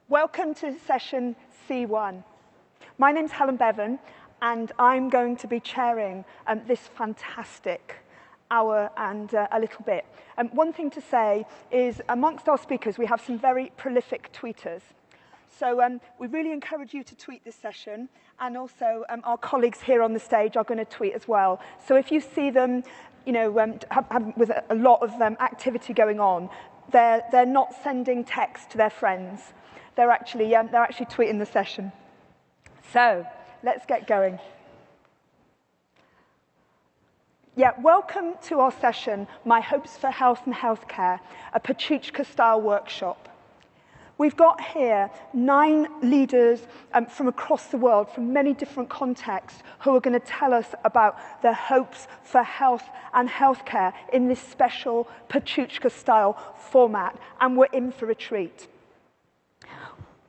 Welcome to session C1. My name's Helen Bevan, and I'm going to be chairing this fantastic hour and a little bit. One thing to say is, amongst our speakers, we have some very prolific tweeters. So we really encourage you to tweet this session, and also our colleagues here on the stage are going to tweet as well. So if you see them, with a lot of activity going on, they're not sending text to their friends. They're actually tweeting the session. So let's get going. Welcome to our session, My Hopes for Health and Healthcare, a Pecha Kucha-style workshop. We've got here 9 leaders from across the world, from many different contexts, who are going to tell us about their hopes for health and healthcare in this special Pecha Kucha-style format, and we're in for a treat.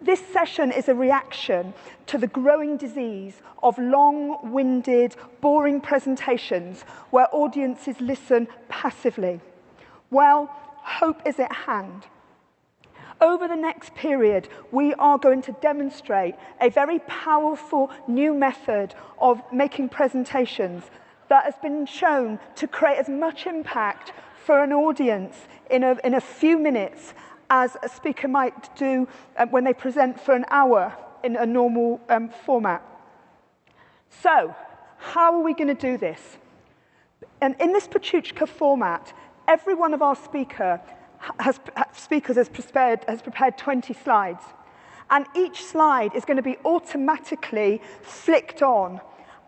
This session is a reaction to the growing disease of long-winded, boring presentations where audiences listen passively. Well, hope is at hand. Over the next period, we are going to demonstrate a very powerful new method of making presentations that has been shown to create as much impact for an audience in a few minutes as a speaker might do when they present for an hour in a normal format. So, how are we going to do this? And in this Pecha Kucha format, every one of our speakers has prepared 20 slides. And each slide is going to be automatically flicked on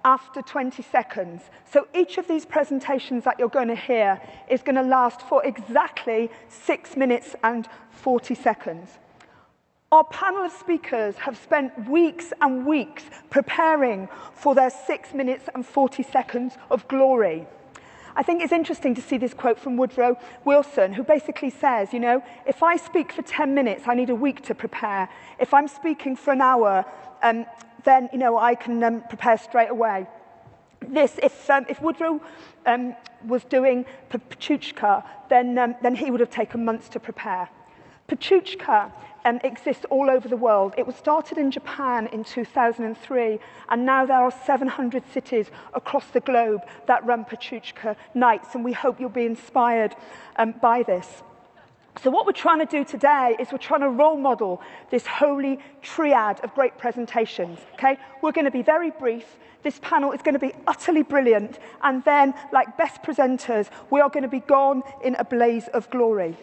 after 20 seconds. So each of these presentations that you're going to hear is going to last for exactly 6 minutes and 40 seconds. Our panel of speakers have spent weeks and weeks preparing for their 6 minutes and 40 seconds of glory. I think it's interesting to see this quote from Woodrow Wilson, who basically says, if I speak for 10 minutes, I need a week to prepare. If I'm speaking for an hour, then I can prepare straight away. If Woodrow was doing Pecha Kucha, then he would have taken months to prepare. Pecha Kucha exists all over the world. It was started in Japan in 2003, and now there are 700 cities across the globe that run Pecha Kucha nights, and we hope you'll be inspired by this. So what we're trying to do today is we're trying to role model this holy triad of great presentations, okay? We're going to be very brief. This panel is going to be utterly brilliant. And then, like best presenters, we are going to be gone in a blaze of glory.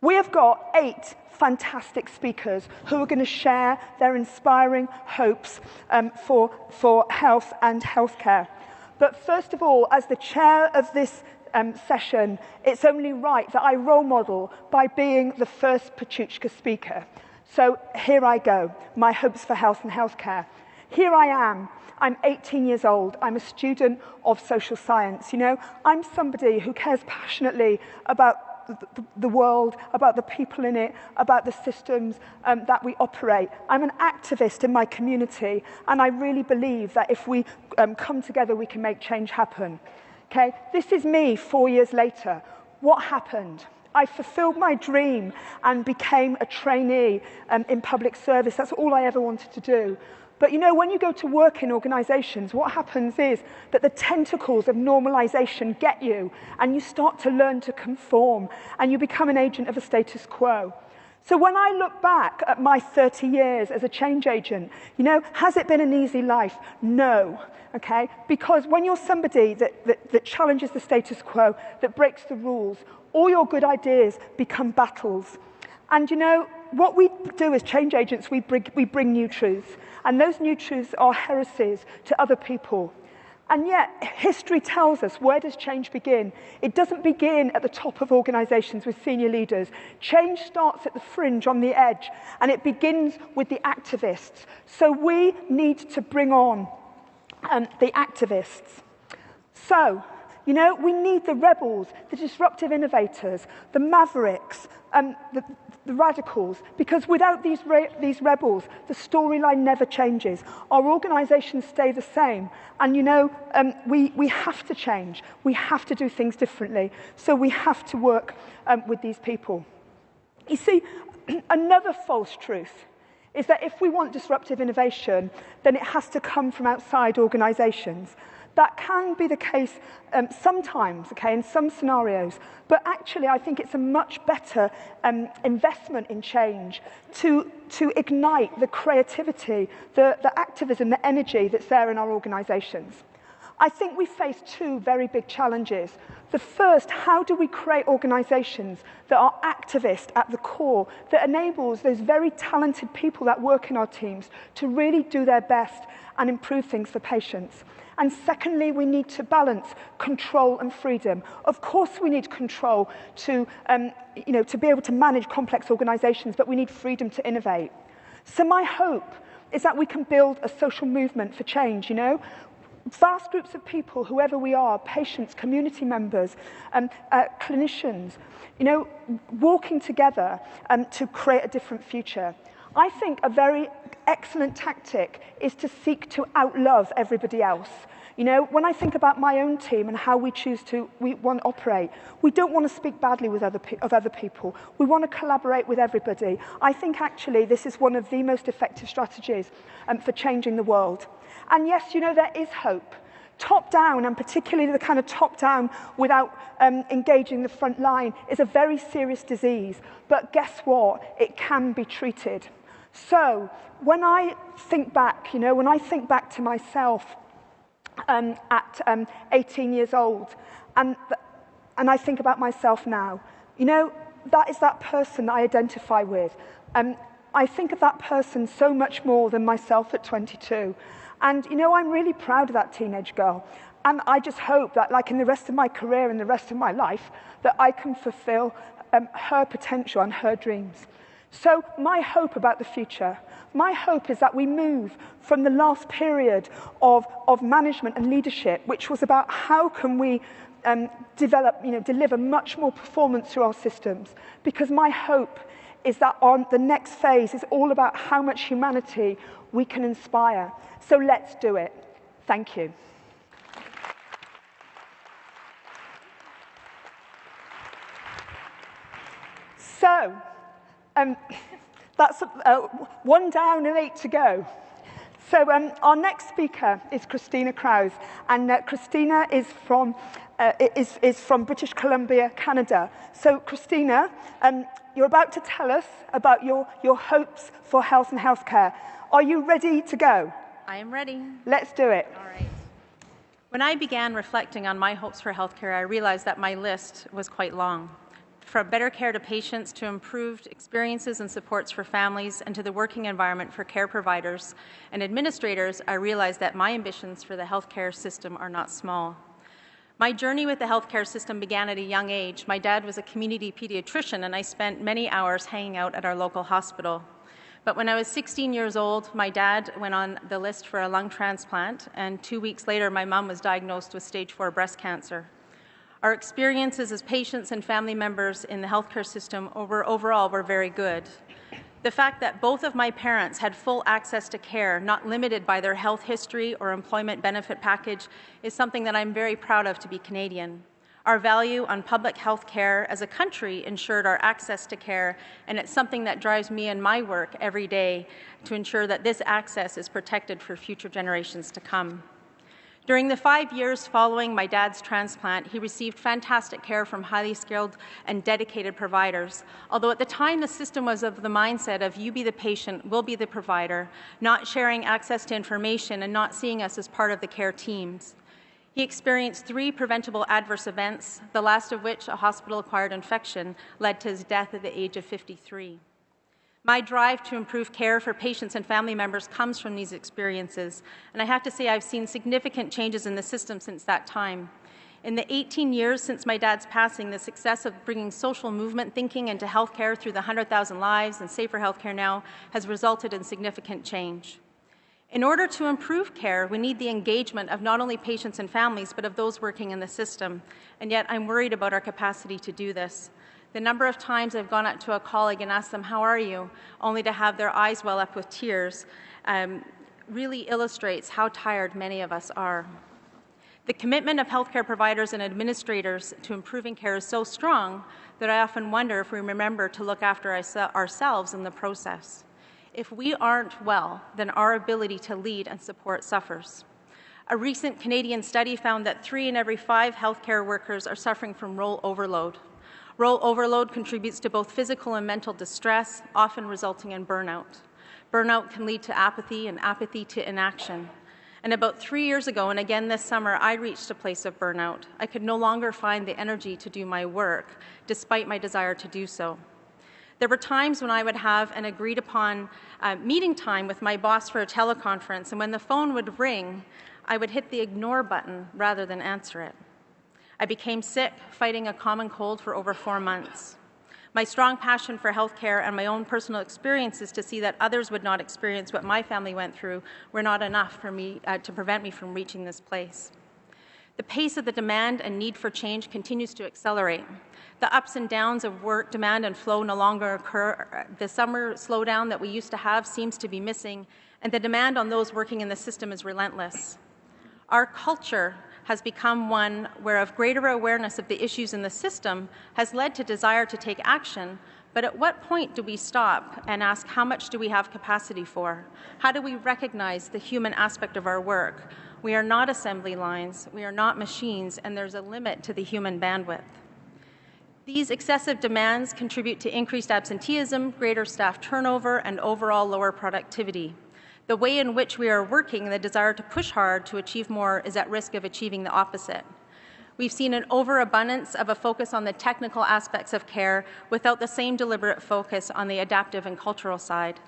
We have got 8 fantastic speakers who are going to share their inspiring hopes for health and healthcare. But first of all, as the chair of this session, it's only right that I role model by being the first Pecha Kucha speaker. So here I go, my hopes for health and healthcare. Here I am. I'm 18 years old. I'm a student of social science. I'm somebody who cares passionately about the world, about the people in it, about the systems that we operate. I'm an activist in my community, and I really believe that if we come together, we can make change happen. Okay, this is me 4 years later. What happened? I fulfilled my dream and became a trainee in public service. That's all I ever wanted to do. But when you go to work in organizations, what happens is that the tentacles of normalization get you, and you start to learn to conform, and you become an agent of a status quo. So when I look back at my 30 years as a change agent, has it been an easy life? No. Okay? Because when you're somebody that challenges the status quo, that breaks the rules, all your good ideas become battles. And what we do as change agents, we bring new truths. And those new truths are heresies to other people. And yet, history tells us, where does change begin? It doesn't begin at the top of organizations with senior leaders. Change starts at the fringe, on the edge, and it begins with the activists. So we need to bring on the activists. So, we need the rebels, the disruptive innovators, the mavericks, the radicals, because without these rebels, the storyline never changes. Our organizations stay the same. And we have to change. We have to do things differently. So we have to work with these people. You see, another false truth is that if we want disruptive innovation, then it has to come from outside organisations. That can be the case sometimes, okay, in some scenarios, but actually I think it's a much better investment in change to ignite the creativity, the activism, the energy that's there in our organisations. I think we face two very big challenges. The first, how do we create organisations that are activist at the core, that enables those very talented people that work in our teams to really do their best and improve things for patients? And secondly, we need to balance control and freedom. Of course, we need control to be able to manage complex organisations, but we need freedom to innovate. So my hope is that we can build a social movement for change, Vast groups of people, whoever we are, patients, community members, clinicians, walking together to create a different future. I think a very excellent tactic is to seek to outlove everybody else. When I think about my own team and how we want to operate, we don't want to speak badly of other people. We want to collaborate with everybody. I think actually this is one of the most effective strategies for changing the world. And yes, there is hope. Top-down, and particularly the kind of top-down without engaging the front line, is a very serious disease. But guess what? It can be treated. So when I think back, when I think back to myself at 18 years old, and I think about myself now, that is that person that I identify with. I think of that person so much more than myself at 22. And, I'm really proud of that teenage girl. And I just hope that, like in the rest of my career and the rest of my life, that I can fulfill her potential and her dreams. So my hope about the future, my hope is that we move from the last period of management and leadership, which was about how can we deliver much more performance through our systems. Because my hope is that on the next phase is all about how much humanity we can inspire. So let's do it. Thank you. So, that's one down and 8 to go. So our next speaker is Christina Krause, and Christina is from British Columbia, Canada. So Christina, you're about to tell us about your hopes for health and healthcare. Are you ready to go? I am ready. Let's do it. All right. When I began reflecting on my hopes for healthcare, I realized that my list was quite long. From better care to patients, to improved experiences and supports for families, and to the working environment for care providers and administrators, I realized that my ambitions for the healthcare system are not small. My journey with the healthcare system began at a young age. My dad was a community pediatrician, and I spent many hours hanging out at our local hospital. But when I was 16 years old, my dad went on the list for a lung transplant, and 2 weeks later, my mom was diagnosed with stage 4 breast cancer. Our experiences as patients and family members in the healthcare system overall were very good. The fact that both of my parents had full access to care, not limited by their health history or employment benefit package, is something that I'm very proud of to be Canadian. Our value on public health care as a country ensured our access to care, and it's something that drives me in my work every day to ensure that this access is protected for future generations to come. During the 5 years following my dad's transplant, he received fantastic care from highly skilled and dedicated providers, although at the time the system was of the mindset of you be the patient, we'll be the provider, not sharing access to information and not seeing us as part of the care teams. He experienced 3 preventable adverse events, the last of which, a hospital-acquired infection, led to his death at the age of 53. My drive to improve care for patients and family members comes from these experiences, and I have to say I've seen significant changes in the system since that time. In the 18 years since my dad's passing, the success of bringing social movement thinking into healthcare through the 100,000 Lives and Safer Healthcare Now has resulted in significant change. In order to improve care, we need the engagement of not only patients and families, but of those working in the system. And yet I'm worried about our capacity to do this. The number of times I've gone up to a colleague and asked them, "How are you?" only to have their eyes well up with tears, really illustrates how tired many of us are. The commitment of healthcare providers and administrators to improving care is so strong that I often wonder if we remember to look after ourselves in the process. If we aren't well, then our ability to lead and support suffers. A recent Canadian study found that 3 in every 5 healthcare workers are suffering from role overload. Role overload contributes to both physical and mental distress, often resulting in burnout. Burnout can lead to apathy, and apathy to inaction. And about 3 years ago, and again this summer, I reached a place of burnout. I could no longer find the energy to do my work, despite my desire to do so. There were times when I would have an agreed-upon meeting time with my boss for a teleconference, and when the phone would ring, I would hit the ignore button rather than answer it. I became sick, fighting a common cold for over 4 months. My strong passion for healthcare and my own personal experiences to see that others would not experience what my family went through were not enough for me to prevent me from reaching this place. The pace of the demand and need for change continues to accelerate. The ups and downs of work demand and flow no longer occur. The summer slowdown that we used to have seems to be missing, and the demand on those working in the system is relentless. Our culture has become one where of greater awareness of the issues in the system has led to desire to take action, but at what point do we stop and ask how much do we have capacity for? How do we recognize the human aspect of our work? We are not assembly lines, we are not machines, and there's a limit to the human bandwidth. These excessive demands contribute to increased absenteeism, greater staff turnover, and overall lower productivity. The way in which we are working and the desire to push hard to achieve more is at risk of achieving the opposite. We've seen an overabundance of a focus on the technical aspects of care without the same deliberate focus on the adaptive and cultural side.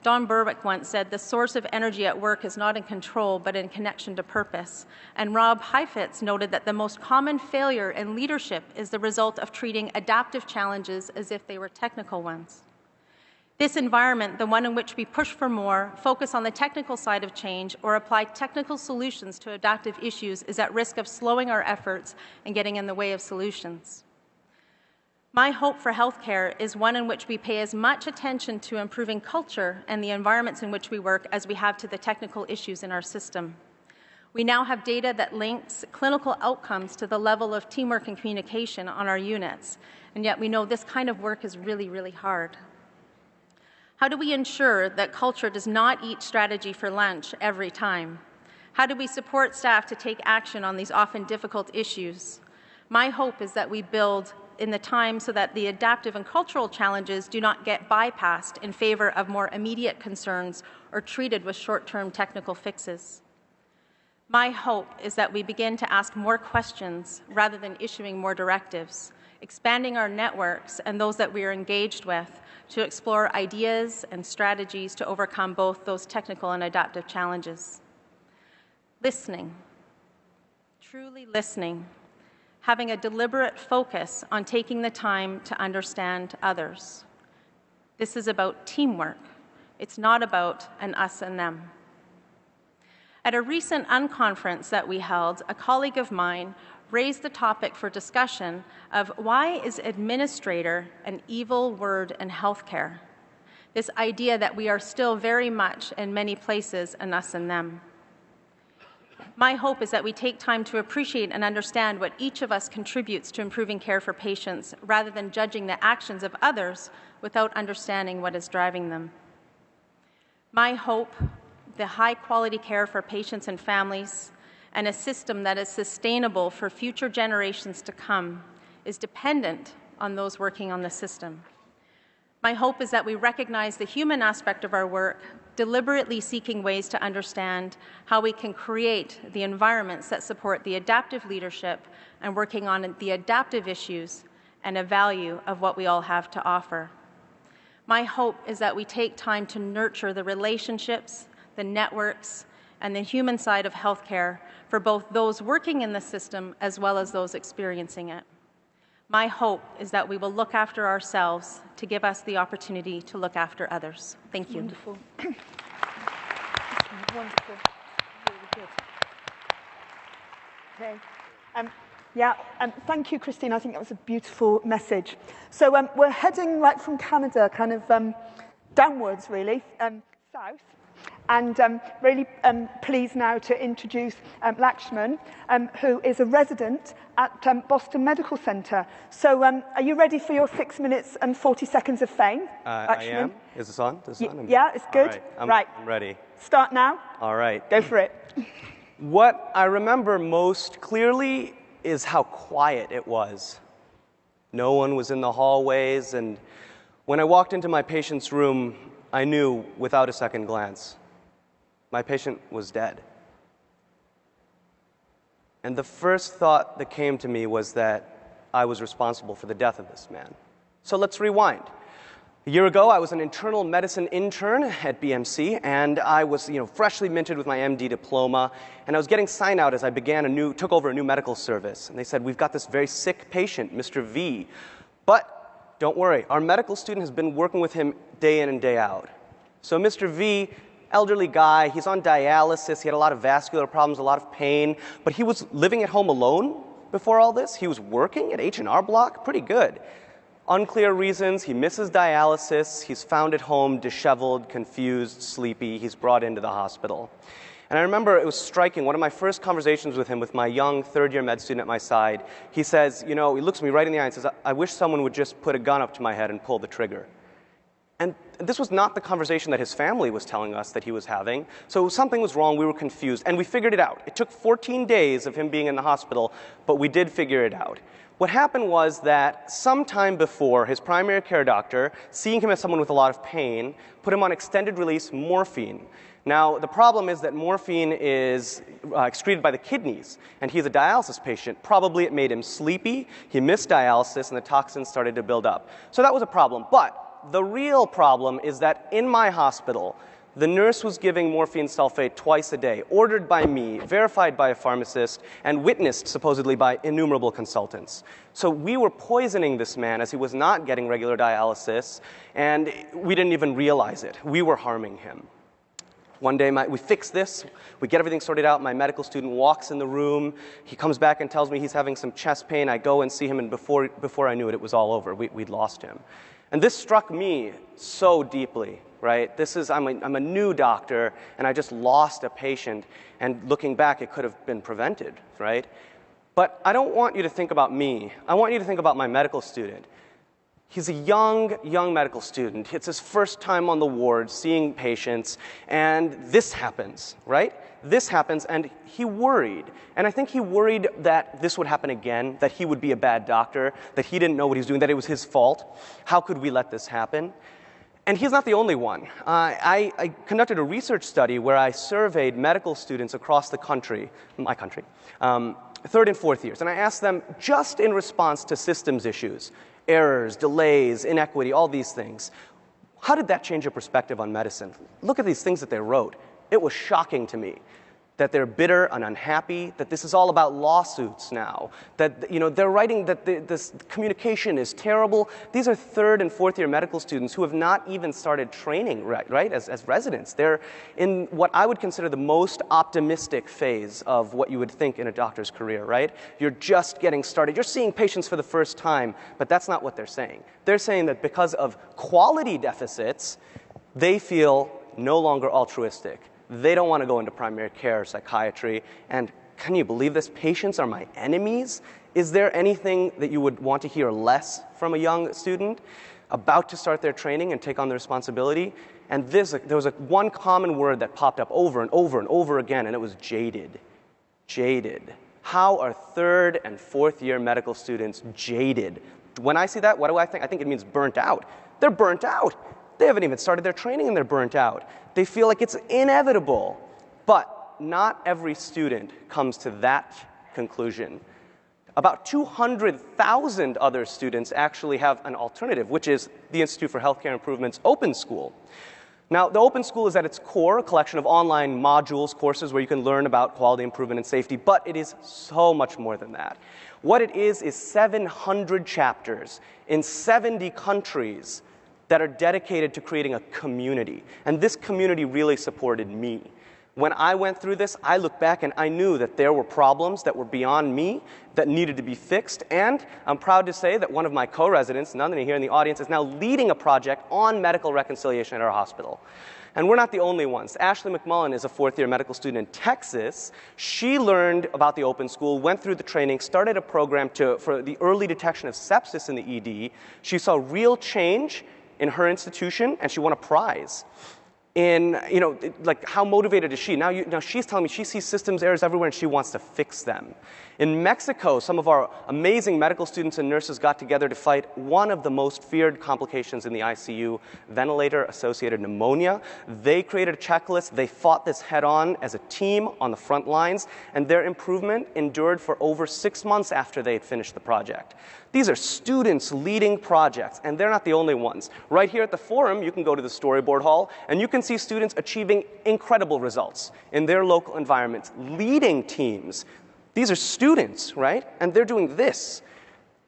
Don Berwick once said, "The source of energy at work is not in control, but in connection to purpose." And Rob Heifetz noted that the most common failure in leadership is the result of treating adaptive challenges as if they were technical ones. This environment, the one in which we push for more, focus on the technical side of change, or apply technical solutions to adaptive issues, is at risk of slowing our efforts and getting in the way of solutions. My hope for healthcare is one in which we pay as much attention to improving culture and the environments in which we work as we have to the technical issues in our system. We now have data that links clinical outcomes to the level of teamwork and communication on our units, and yet we know this kind of work is really, really hard. How do we ensure that culture does not eat strategy for lunch every time? How do we support staff to take action on these often difficult issues? My hope is that we build in the time so that the adaptive and cultural challenges do not get bypassed in favor of more immediate concerns or treated with short-term technical fixes. My hope is that we begin to ask more questions rather than issuing more directives, expanding our networks and those that we are engaged with to explore ideas and strategies to overcome both those technical and adaptive challenges. Listening, truly listening, having a deliberate focus on taking the time to understand others. This is about teamwork. It's not about an us and them. At a recent unconference that we held, a colleague of mine raised the topic for discussion of why is administrator an evil word in healthcare? This idea that we are still very much in many places an us and them. My hope is that we take time to appreciate and understand what each of us contributes to improving care for patients rather than judging the actions of others without understanding what is driving them. My hope, the high-quality care for patients and families, and a system that is sustainable for future generations to come is dependent on those working on the system. My hope is that we recognize the human aspect of our work, deliberately seeking ways to understand how we can create the environments that support the adaptive leadership and working on the adaptive issues and a value of what we all have to offer. My hope is that we take time to nurture the relationships, the networks, and the human side of healthcare for both those working in the system as well as those experiencing it. My hope is that we will look after ourselves to give us the opportunity to look after others. Thank you. Wonderful. Wonderful. Really good. Okay. Thank you, Christine. I think that was a beautiful message. So we're heading right from Canada, kind of downwards, really, south. And really pleased now to introduce Lakshman, who is a resident at Boston Medical Center. So are you ready for your 6 minutes and 40 seconds of fame, Lakshman? I am. Is this on? Yeah, it's good. All right. I'm ready. Start now. All right. Go for it. What I remember most clearly is how quiet it was. No one was in the hallways, and when I walked into my patient's room, I knew without a second glance, my patient was dead. And the first thought that came to me was that I was responsible for the death of this man. So let's rewind. A year ago, I was an internal medicine intern at BMC, and I was, freshly minted with my MD diploma, and I was getting sign out as I took over a new medical service. And they said, "We've got this very sick patient, Mr. V, but don't worry, our medical student has been working with him day in and day out." So Mr. V, elderly guy, he's on dialysis, he had a lot of vascular problems, a lot of pain, but he was living at home alone before all this. He was working at H&R Block, pretty good. Unclear reasons, he misses dialysis, he's found at home disheveled, confused, sleepy, he's brought into the hospital. And I remember it was striking, one of my first conversations with him, with my young third-year med student at my side, he says, he looks me right in the eye and says, "I wish someone would just put a gun up to my head and pull the trigger." And this was not the conversation that his family was telling us that he was having. So something was wrong, we were confused, and we figured it out. It took 14 days of him being in the hospital, but we did figure it out. What happened was that sometime before, his primary care doctor, seeing him as someone with a lot of pain, put him on extended-release morphine. Now, the problem is that morphine is excreted by the kidneys, and he's a dialysis patient. Probably it made him sleepy, he missed dialysis, and the toxins started to build up. So that was a problem. But the real problem is that in my hospital, the nurse was giving morphine sulfate twice a day, ordered by me, verified by a pharmacist, and witnessed supposedly by innumerable consultants. So we were poisoning this man as he was not getting regular dialysis, and we didn't even realize it. We were harming him. One day, we fix this, we get everything sorted out, my medical student walks in the room, he comes back and tells me he's having some chest pain, I go and see him, and before I knew it was all over, we'd lost him. And this struck me so deeply, right? I'm a new doctor, and I just lost a patient, and looking back, it could have been prevented, right? But I don't want you to think about me. I want you to think about my medical student. He's a young medical student. It's his first time on the ward seeing patients, and this happens, right? This happens, and he worried. And I think he worried that this would happen again, that he would be a bad doctor, that he didn't know what he was doing, that it was his fault. How could we let this happen? And he's not the only one. I conducted a research study where I surveyed medical students across the country, my country, third and fourth years. And I asked them, just in response to systems issues, errors, delays, inequity, all these things, how did that change your perspective on medicine? Look at these things that they wrote. It was shocking to me that they're bitter and unhappy, that this is all about lawsuits now, that they're writing that this communication is terrible. These are third and fourth year medical students who have not even started training, right, as residents. They're in what I would consider the most optimistic phase of what you would think in a doctor's career, right? You're just getting started. You're seeing patients for the first time, but that's not what they're saying. They're saying that because of quality deficits, they feel no longer altruistic. They don't want to go into primary care or psychiatry. And can you believe this? Patients are my enemies? Is there anything that you would want to hear less from a young student about to start their training and take on the responsibility? And there was one common word that popped up over and over and over again, and it was jaded. Jaded. How are third and fourth year medical students jaded? When I see that, what do I think? I think it means burnt out. They're burnt out. They haven't even started their training and they're burnt out. They feel like it's inevitable. But not every student comes to that conclusion. About 200,000 other students actually have an alternative, which is the Institute for Healthcare Improvement's Open School. Now, the Open School is at its core a collection of online modules, courses where you can learn about quality improvement and safety, but it is so much more than that. What it is 700 chapters in 70 countries that are dedicated to creating a community. And this community really supported me. When I went through this, I looked back and I knew that there were problems that were beyond me that needed to be fixed. And I'm proud to say that one of my co-residents, Nandini here in the audience, is now leading a project on medical reconciliation at our hospital. And we're not the only ones. Ashley McMullen is a fourth-year medical student in Texas. She learned about the open school, went through the training, started a program for the early detection of sepsis in the ED. She saw real change in her institution, and she won a prize. Like, how motivated is she? Now she's telling me she sees systems errors everywhere and she wants to fix them. In Mexico, some of our amazing medical students and nurses got together to fight one of the most feared complications in the ICU, ventilator-associated pneumonia. They created a checklist. They fought this head-on as a team on the front lines, and their improvement endured for over 6 months after they had finished the project. These are students leading projects, and they're not the only ones. Right here at the forum, you can go to the storyboard hall, and you can see students achieving incredible results in their local environments, leading teams. These are students, right? And they're doing this.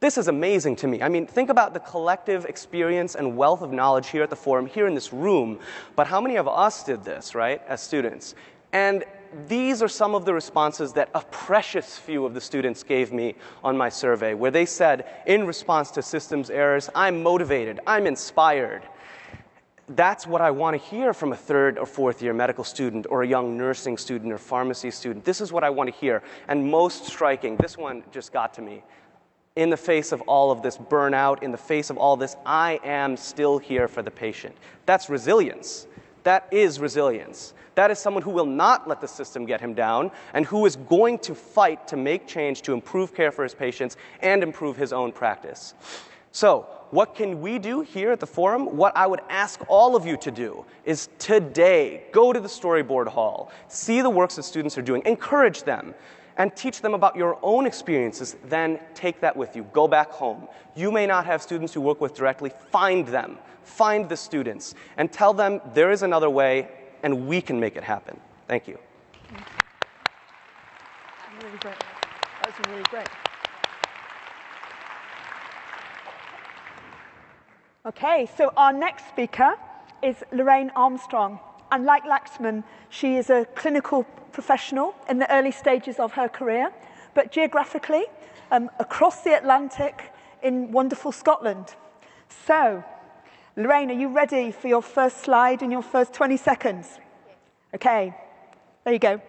This is amazing to me. I mean, think about the collective experience and wealth of knowledge here at the forum, here in this room. But how many of us did this, right, as students? And these are some of the responses that a precious few of the students gave me on my survey, where they said, in response to systems errors, I'm motivated, I'm inspired. That's what I want to hear from a third or fourth year medical student or a young nursing student or pharmacy student. This is what I want to hear. And most striking, this one just got to me. In the face of all of this burnout, in the face of all this, I am still here for the patient. That's resilience. That is resilience. That is someone who will not let the system get him down and who is going to fight to make change to improve care for his patients and improve his own practice. So, what can we do here at the forum? What I would ask all of you to do is today, go to the storyboard hall, see the works that students are doing, encourage them, and teach them about your own experiences. Then take that with you. Go back home. You may not have students you work with directly. Find them. Find the students. And tell them there is another way, and we can make it happen. Thank you. Really great. That was really great. Okay, so our next speaker is Lorraine Armstrong. And like Laxman, she is a clinical professional in the early stages of her career, but geographically, across the Atlantic in wonderful Scotland. So, Lorraine, are you ready for your first slide in your first 20 seconds? Okay, there you go.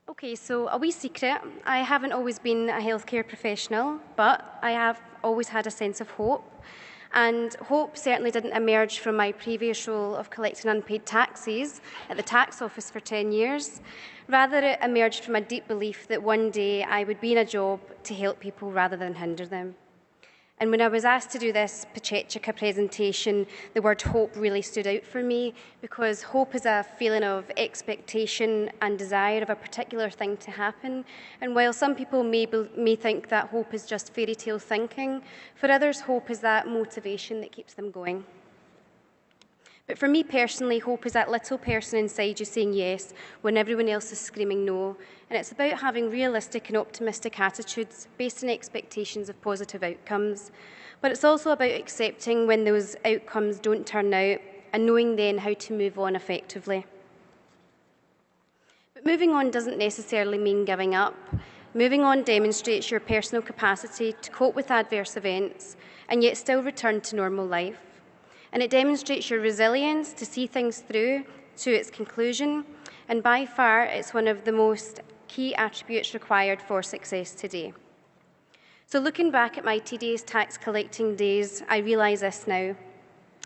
Okay, so a wee secret. I haven't always been a healthcare professional, but I have always had a sense of hope. And hope certainly didn't emerge from my previous role of collecting unpaid taxes at the tax office for 10 years. Rather, it emerged from a deep belief that one day I would be in a job to help people rather than hinder them. And when I was asked to do this Pecha Kucha presentation, the word hope really stood out for me, because hope is a feeling of expectation and desire of a particular thing to happen. And while some people may think that hope is just fairy tale thinking, for others hope is that motivation that keeps them going. But for me personally, hope is that little person inside you saying yes when everyone else is screaming no. And it's about having realistic and optimistic attitudes based on expectations of positive outcomes. But it's also about accepting when those outcomes don't turn out and knowing then how to move on effectively. But moving on doesn't necessarily mean giving up. Moving on demonstrates your personal capacity to cope with adverse events and yet still return to normal life. And it demonstrates your resilience to see things through to its conclusion, and by far it's one of the most key attributes required for success today. So looking back at my tedious tax collecting days, I realise this now.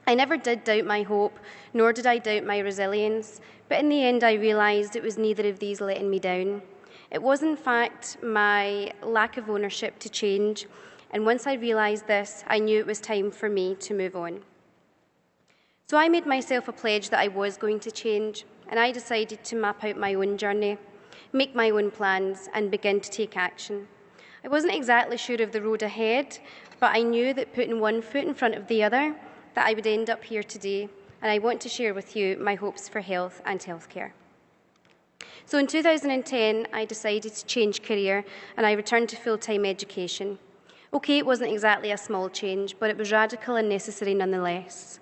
I never did doubt my hope, nor did I doubt my resilience, but in the end I realised it was neither of these letting me down. It was in fact my lack of ownership to change, and once I realised this, I knew it was time for me to move on. So I made myself a pledge that I was going to change, and I decided to map out my own journey, make my own plans, and begin to take action. I wasn't exactly sure of the road ahead, but I knew that putting one foot in front of the other, that I would end up here today, and I want to share with you my hopes for health and healthcare. So in 2010, I decided to change career, and I returned to full-time education. Okay, it wasn't exactly a small change, but it was radical and necessary nonetheless.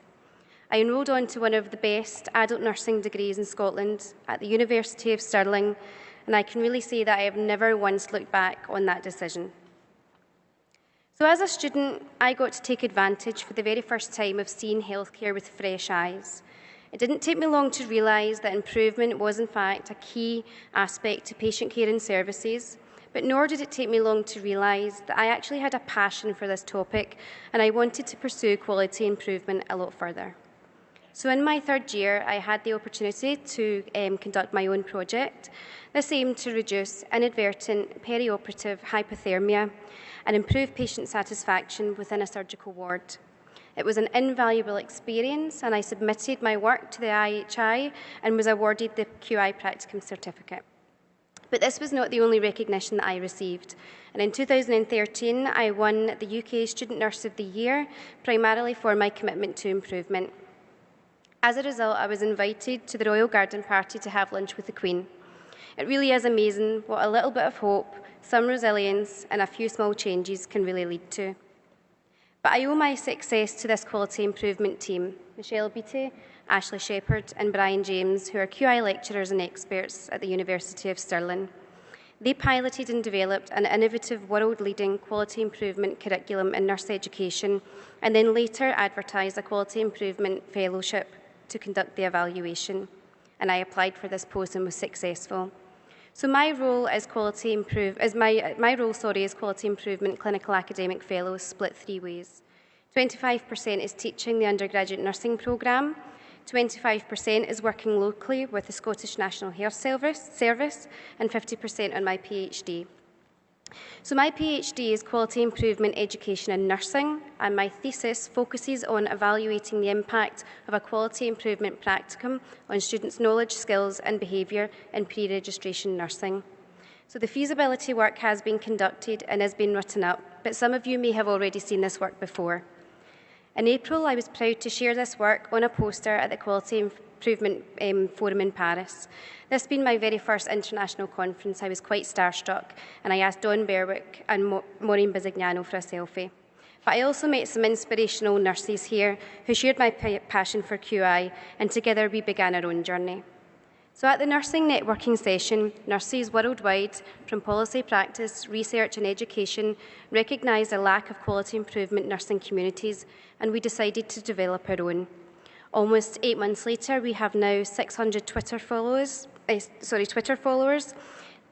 I enrolled on to one of the best adult nursing degrees in Scotland at the University of Stirling, and I can really say that I have never once looked back on that decision. So as a student, I got to take advantage for the very first time of seeing healthcare with fresh eyes. It didn't take me long to realise that improvement was in fact a key aspect to patient care and services, but nor did it take me long to realise that I actually had a passion for this topic and I wanted to pursue quality improvement a lot further. So in my third year, I had the opportunity to conduct my own project. This aimed to reduce inadvertent perioperative hypothermia and improve patient satisfaction within a surgical ward. It was an invaluable experience, and I submitted my work to the IHI and was awarded the QI Practicum certificate. But this was not the only recognition that I received. And in 2013, I won the UK Student Nurse of the Year, primarily for my commitment to improvement. As a result, I was invited to the Royal Garden Party to have lunch with the Queen. It really is amazing what a little bit of hope, some resilience, and a few small changes can really lead to. But I owe my success to this quality improvement team, Michelle Beattie, Ashley Shepherd, and Brian James, who are QI lecturers and experts at the University of Stirling. They piloted and developed an innovative, world-leading quality improvement curriculum in nurse education, and then later advertised a quality improvement fellowship to conduct the evaluation. And I applied for this post and was successful. So my role as quality improvement clinical academic fellow is split three ways. 25% is teaching the undergraduate nursing programme, 25% is working locally with the Scottish National Health Service, and 50% on my PhD. So my PhD is Quality Improvement Education in Nursing, and my thesis focuses on evaluating the impact of a quality improvement practicum on students' knowledge, skills and behaviour in pre-registration nursing. So the feasibility work has been conducted and has been written up, but some of you may have already seen this work before. In April, I was proud to share this work on a poster at the Quality Improvement Forum in Paris. This being my very first international conference, I was quite starstruck, and I asked Dawn Berwick and Maureen Bisignano for a selfie. But I also met some inspirational nurses here who shared my passion for QI, and together we began our own journey. So at the nursing networking session, nurses worldwide, from policy practice, research and education, recognised a lack of quality improvement nursing communities, and we decided to develop our own. Almost 8 months later, we have now 600 Twitter followers,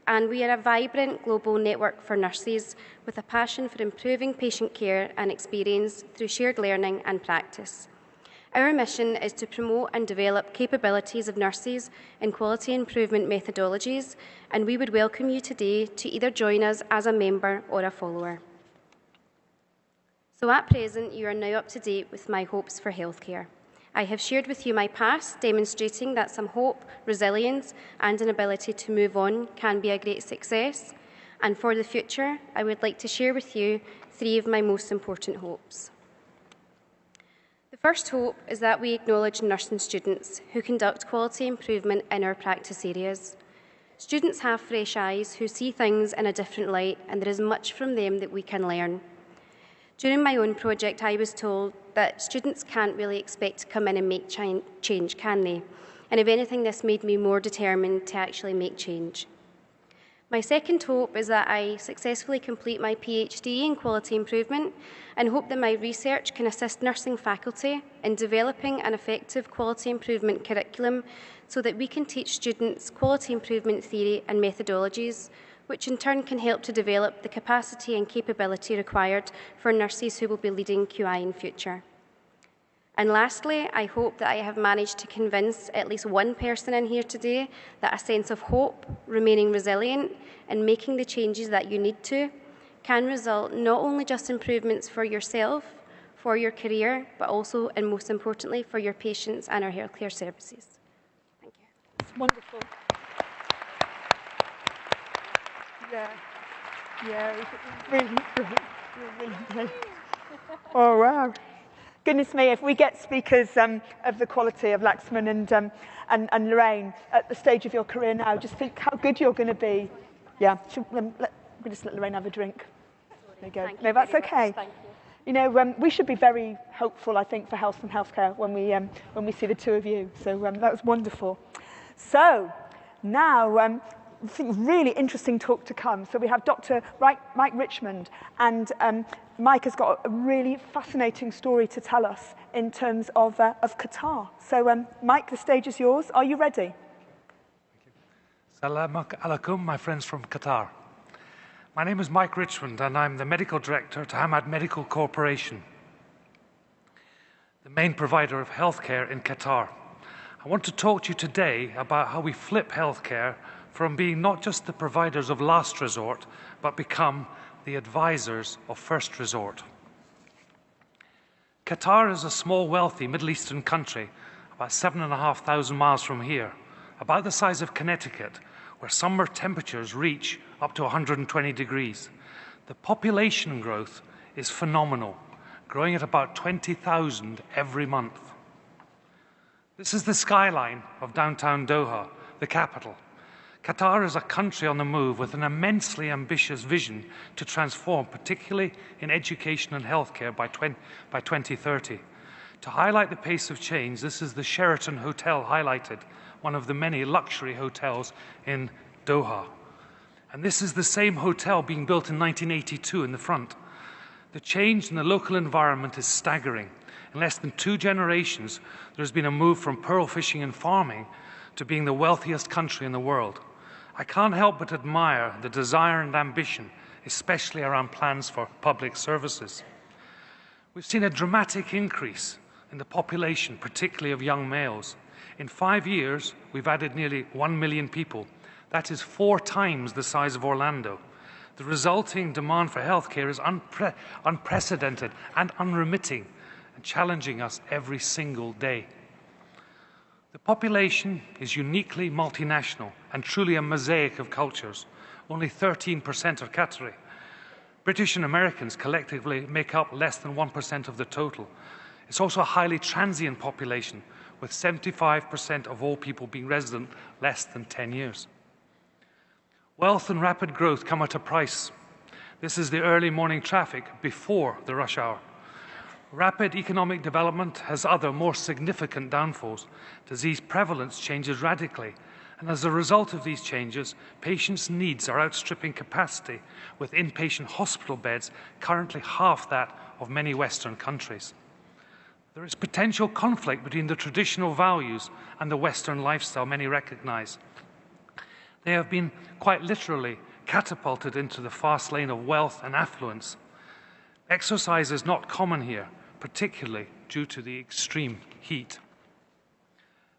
and we are a vibrant global network for nurses with a passion for improving patient care and experience through shared learning and practice. Our mission is to promote and develop capabilities of nurses in quality improvement methodologies, and we would welcome you today to either join us as a member or a follower. So at present, you are now up to date with my hopes for healthcare. I have shared with you my past, demonstrating that some hope, resilience and an ability to move on can be a great success. And for the future, I would like to share with you 3 of my most important hopes. The first hope is that we acknowledge nursing students who conduct quality improvement in our practice areas. Students have fresh eyes who see things in a different light, and there is much from them that we can learn. During my own project, I was told that students can't really expect to come in and make change, can they? And if anything, this made me more determined to actually make change. My second hope is that I successfully complete my PhD in quality improvement and hope that my research can assist nursing faculty in developing an effective quality improvement curriculum so that we can teach students quality improvement theory and methodologies, which in turn can help to develop the capacity and capability required for nurses who will be leading QI in future. And lastly, I hope that I have managed to convince at least one person in here today that a sense of hope, remaining resilient, and making the changes that you need to can result not only just improvements for yourself, for your career, but also, and most importantly, for your patients and our healthcare services. Thank you. It's wonderful. Yeah, really. Oh, wow. Goodness me, if we get speakers of the quality of Laxman and Lorraine at the stage of your career now, just think how good you're going to be. Yeah, we'll just let Lorraine have a drink. There you go. No, that's okay. You know, we should be very hopeful, I think, for health and healthcare when we see the two of you. So that was wonderful. So now, I think really interesting talk to come. So we have Dr. Mike Richmond, and Mike has got a really fascinating story to tell us in terms of Qatar. So Mike, the stage is yours. Are you ready? Assalamu alaikum, my friends from Qatar. My name is Mike Richmond, and I'm the Medical Director to Hamad Medical Corporation, the main provider of healthcare in Qatar. I want to talk to you today about how we flip healthcare from being not just the providers of last resort, but become the advisors of first resort. Qatar is a small, wealthy Middle Eastern country, about 7,500 miles from here, about the size of Connecticut, where summer temperatures reach up to 120 degrees. The population growth is phenomenal, growing at about 20,000 every month. This is the skyline of downtown Doha, the capital. Qatar is a country on the move with an immensely ambitious vision to transform, particularly in education and healthcare by 2030. To highlight the pace of change, this is the Sheraton Hotel highlighted, one of the many luxury hotels in Doha. And this is the same hotel being built in 1982 in the front. The change in the local environment is staggering. In less than 2 generations, there's been a move from pearl fishing and farming to being the wealthiest country in the world. I can't help but admire the desire and ambition, especially around plans for public services. We've seen a dramatic increase in the population, particularly of young males. In 5 years, we've added nearly 1 million people. That is 4 times the size of Orlando. The resulting demand for healthcare is unprecedented and unremitting, and challenging us every single day. The population is uniquely multinational and truly a mosaic of cultures. Only 13% are Qatari. British and Americans collectively make up less than 1% of the total. It's also a highly transient population, with 75% of all people being resident less than 10 years. Wealth and rapid growth come at a price. This is the early morning traffic before the rush hour. Rapid economic development has other more significant downfalls. Disease prevalence changes radically, and as a result of these changes, patients' needs are outstripping capacity, with inpatient hospital beds currently half that of many Western countries. There is potential conflict between the traditional values and the Western lifestyle many recognize. They have been quite literally catapulted into the fast lane of wealth and affluence. Exercise is not common here, particularly due to the extreme heat.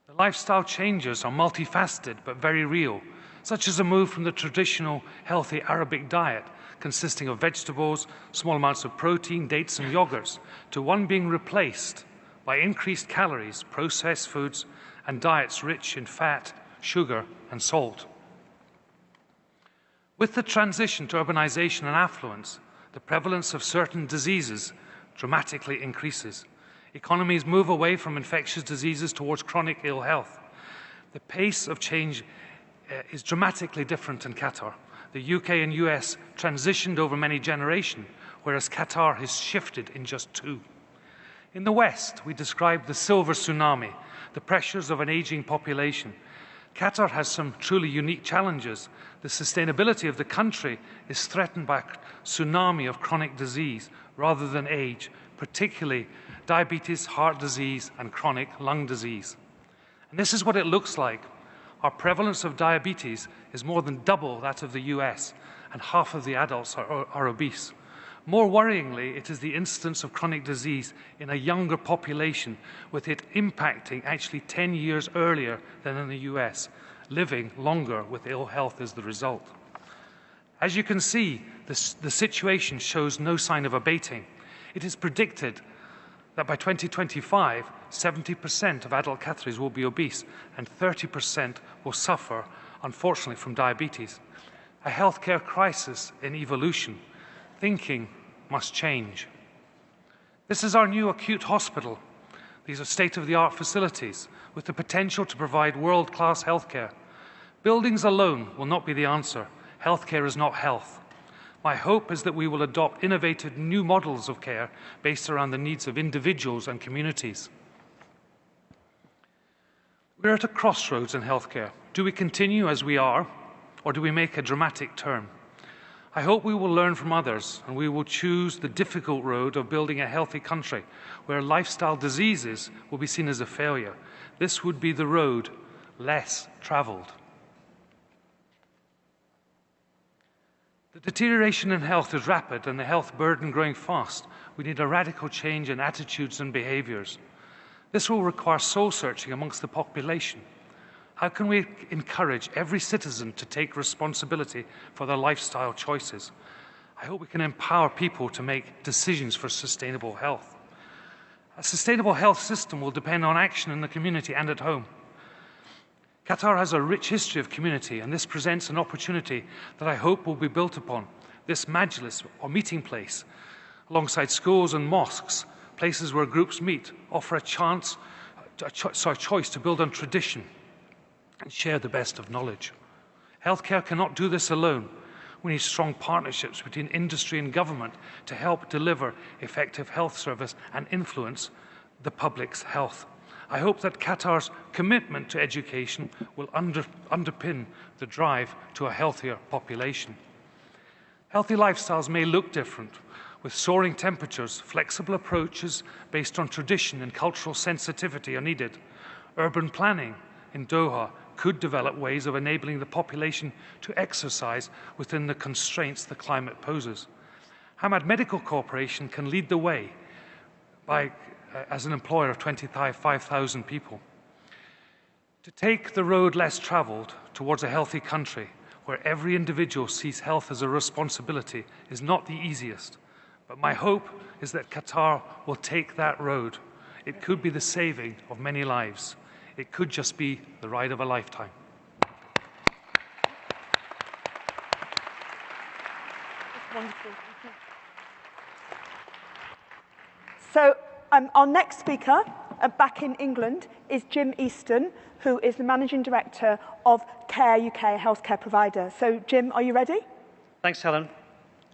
The lifestyle changes are multifaceted but very real, such as a move from the traditional healthy Arabic diet, consisting of vegetables, small amounts of protein, dates and yogurts, to one being replaced by increased calories, processed foods, and diets rich in fat, sugar, and salt. With the transition to urbanization and affluence, the prevalence of certain diseases dramatically increases. Economies move away from infectious diseases towards chronic ill health. The pace of change is dramatically different in Qatar. The UK and US transitioned over many generations, whereas Qatar has shifted in just 2. In the West, we describe the silver tsunami, the pressures of an aging population. Qatar has some truly unique challenges. The sustainability of the country is threatened by a tsunami of chronic disease rather than age, particularly diabetes, heart disease, and chronic lung disease. And this is what it looks like. Our prevalence of diabetes is more than double that of the US, and half of the adults are obese. More worryingly, it is the incidence of chronic disease in a younger population, with it impacting actually 10 years earlier than in the US, living longer with ill health as the result. As you can see, the situation shows no sign of abating. It is predicted that by 2025, 70% of adult Qataris will be obese and 30% will suffer, unfortunately, from diabetes. A healthcare crisis in evolution. Thinking must change. This is our new acute hospital. These are state-of-the-art facilities with the potential to provide world-class healthcare. Buildings alone will not be the answer. Healthcare is not health. My hope is that we will adopt innovative new models of care based around the needs of individuals and communities. We're at a crossroads in healthcare. Do we continue as we are, or do we make a dramatic turn? I hope we will learn from others and we will choose the difficult road of building a healthy country where lifestyle diseases will be seen as a failure. This would be the road less travelled. The deterioration in health is rapid and the health burden growing fast. We need a radical change in attitudes and behaviours. This will require soul-searching amongst the population. How can we encourage every citizen to take responsibility for their lifestyle choices? I hope we can empower people to make decisions for sustainable health. A sustainable health system will depend on action in the community and at home. Qatar has a rich history of community, and this presents an opportunity that I hope will be built upon. This majlis, or meeting place, alongside schools and mosques, places where groups meet, offer a choice to build on tradition and share the best of knowledge. Healthcare cannot do this alone. We need strong partnerships between industry and government to help deliver effective health service and influence the public's health. I hope that Qatar's commitment to education will underpin the drive to a healthier population. Healthy lifestyles may look different. With soaring temperatures, flexible approaches based on tradition and cultural sensitivity are needed. Urban planning in Doha could develop ways of enabling the population to exercise within the constraints the climate poses. Hamad Medical Corporation can lead the way as an employer of 25,000 people. To take the road less travelled towards a healthy country where every individual sees health as a responsibility is not the easiest. But my hope is that Qatar will take that road. It could be the saving of many lives. It could just be the ride of a lifetime. That's wonderful. So our next speaker, back in England, is Jim Easton, who is the Managing Director of Care UK, a healthcare provider. So, Jim, are you ready? Thanks, Helen.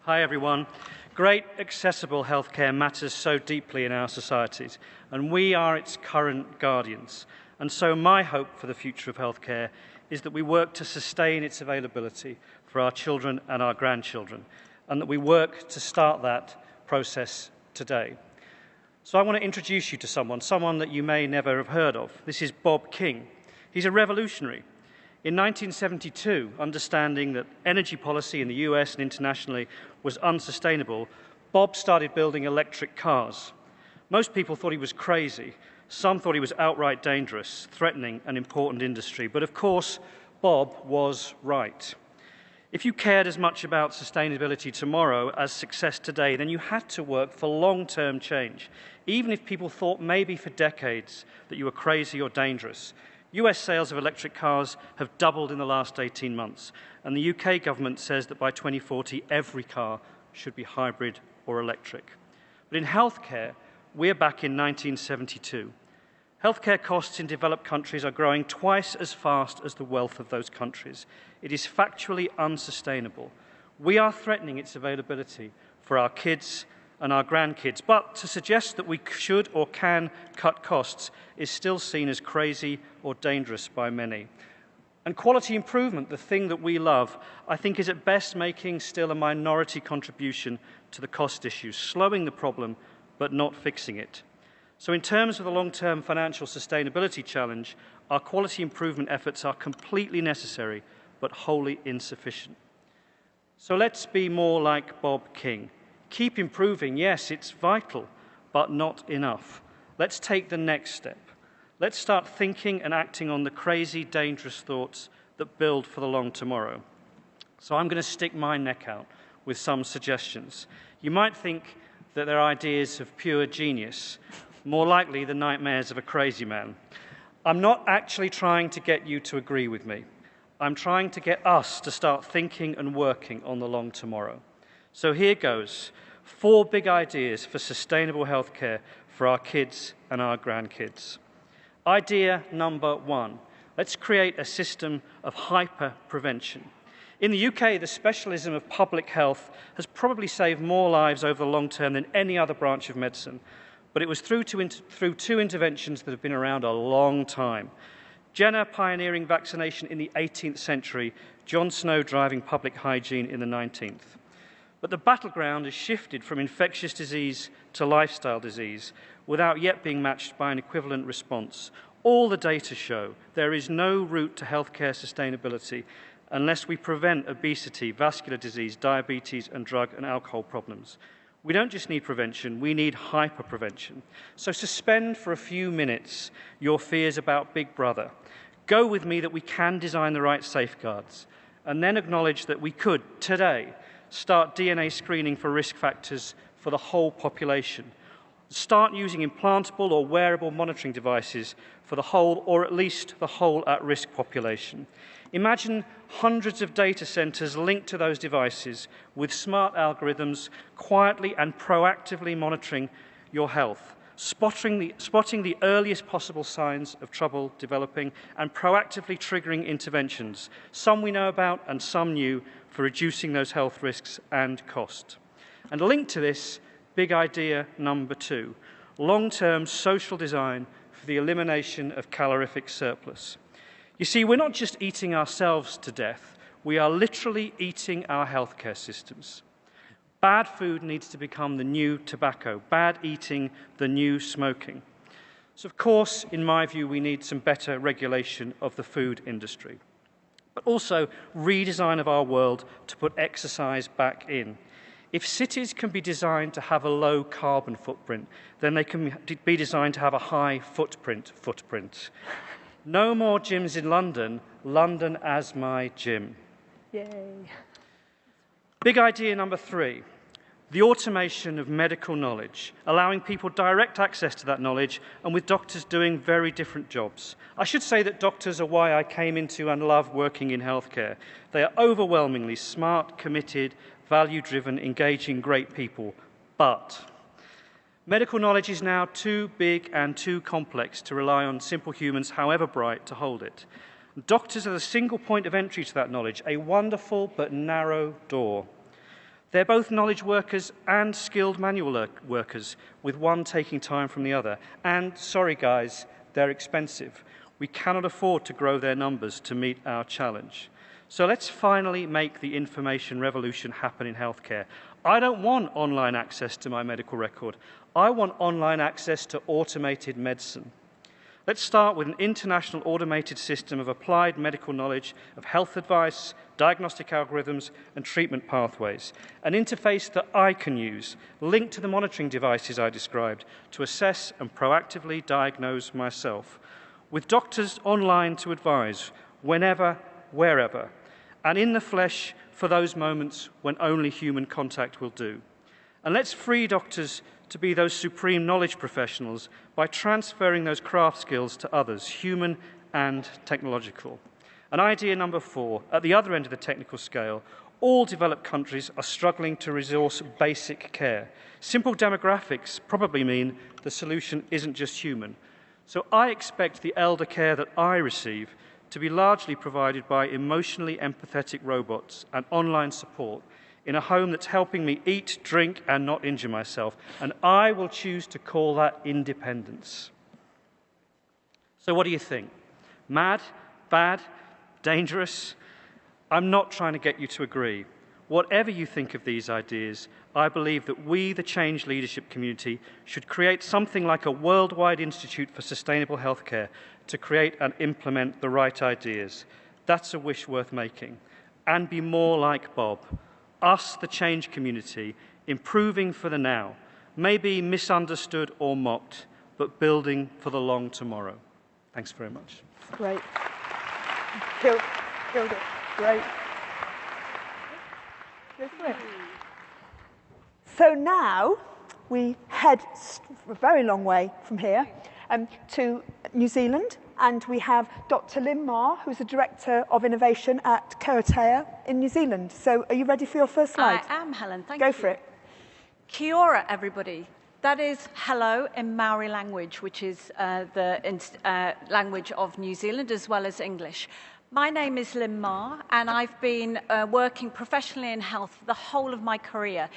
Hi, everyone. Great, accessible healthcare matters so deeply in our societies, and we are its current guardians. And so my hope for the future of healthcare is that we work to sustain its availability for our children and our grandchildren, and that we work to start that process today. So I want to introduce you to someone that you may never have heard of. This is Bob King. He's a revolutionary. In 1972, understanding that energy policy in the US and internationally was unsustainable, Bob started building electric cars. Most people thought he was crazy. Some thought he was outright dangerous, threatening an important industry. But of course, Bob was right. If you cared as much about sustainability tomorrow as success today, then you had to work for long-term change, even if people thought maybe for decades that you were crazy or dangerous. US sales of electric cars have doubled in the last 18 months, and the UK government says that by 2040, every car should be hybrid or electric. But in healthcare, we're back in 1972. Healthcare costs in developed countries are growing twice as fast as the wealth of those countries. It is factually unsustainable. We are threatening its availability for our kids and our grandkids. But to suggest that we should or can cut costs is still seen as crazy or dangerous by many. And quality improvement, the thing that we love, I think is at best making still a minority contribution to the cost issues, slowing the problem but not fixing it. So in terms of the long-term financial sustainability challenge, our quality improvement efforts are completely necessary but wholly insufficient. So let's be more like Bob King. Keep improving, yes, it's vital, but not enough. Let's take the next step. Let's start thinking and acting on the crazy, dangerous thoughts that build for the long tomorrow. So I'm going to stick my neck out with some suggestions. You might think that they're ideas of pure genius, more likely the nightmares of a crazy man. I'm not actually trying to get you to agree with me. I'm trying to get us to start thinking and working on the long tomorrow. So here goes. 4 big ideas for sustainable healthcare for our kids and our grandkids. Idea number 1. Let's create a system of hyper-prevention. In the UK, the specialism of public health has probably saved more lives over the long term than any other branch of medicine. But it was through two interventions that have been around a long time. Jenner pioneering vaccination in the 18th century, John Snow driving public hygiene in the 19th. But the battleground has shifted from infectious disease to lifestyle disease without yet being matched by an equivalent response. All the data show there is no route to healthcare sustainability unless we prevent obesity, vascular disease, diabetes, and drug and alcohol problems. We don't just need prevention, we need hyper-prevention. So suspend for a few minutes your fears about Big Brother. Go with me that we can design the right safeguards, and then acknowledge that we could, today, start DNA screening for risk factors for the whole population. Start using implantable or wearable monitoring devices for the whole, or at least the whole at-risk population. Imagine hundreds of data centres linked to those devices with smart algorithms quietly and proactively monitoring your health, spotting the earliest possible signs of trouble developing and proactively triggering interventions, some we know about and some new, for reducing those health risks and cost. And linked to this, big idea number 2, long-term social design for the elimination of calorific surplus. You see, we're not just eating ourselves to death, we are literally eating our healthcare systems. Bad food needs to become the new tobacco, bad eating the new smoking. So, of course, in my view, we need some better regulation of the food industry, but also redesign of our world to put exercise back in. If cities can be designed to have a low carbon footprint, then they can be designed to have a high footprint. No more gyms in London, London as my gym. Yay. Big idea number 3, the automation of medical knowledge, allowing people direct access to that knowledge and with doctors doing very different jobs. I should say that doctors are why I came into and love working in healthcare. They are overwhelmingly smart, committed, value-driven, engaging, great people. But medical knowledge is now too big and too complex to rely on simple humans, however bright, to hold it. Doctors are the single point of entry to that knowledge, a wonderful but narrow door. They're both knowledge workers and skilled manual workers, with one taking time from the other. And, sorry guys, they're expensive. We cannot afford to grow their numbers to meet our challenge. So let's finally make the information revolution happen in healthcare. I don't want online access to my medical record. I want online access to automated medicine. Let's start with an international automated system of applied medical knowledge of health advice, diagnostic algorithms, and treatment pathways. An interface that I can use, linked to the monitoring devices I described, to assess and proactively diagnose myself. With doctors online to advise, whenever, wherever, and in the flesh for those moments when only human contact will do. And let's free doctors to be those supreme knowledge professionals by transferring those craft skills to others, human and technological. And idea number 4, at the other end of the technical scale, all developed countries are struggling to resource basic care. Simple demographics probably mean the solution isn't just human. So I expect the elder care that I receive to be largely provided by emotionally empathetic robots and online support in a home that's helping me eat, drink, and not injure myself. And I will choose to call that independence. So what do you think? Mad? Bad? Dangerous? I'm not trying to get you to agree. Whatever you think of these ideas, I believe that we, the change leadership community, should create something like a worldwide institute for sustainable healthcare to create and implement the right ideas. That's a wish worth making. And be more like Bob. Us, the change community, improving for the now, maybe misunderstood or mocked, but building for the long tomorrow. Thanks very much. Great. Killed it. Great. Go for it. So now we head a very long way from here to New Zealand, and we have Dr. Lynn Ma, who's the Director of Innovation at Qatar in New Zealand. So are you ready for your first slide? I am, Helen. Thank you. Go for it. Kia ora, everybody. That is hello in Maori language, which is the language of New Zealand, as well as English. My name is Lynn Ma, and I've been working professionally in health for the whole of my career,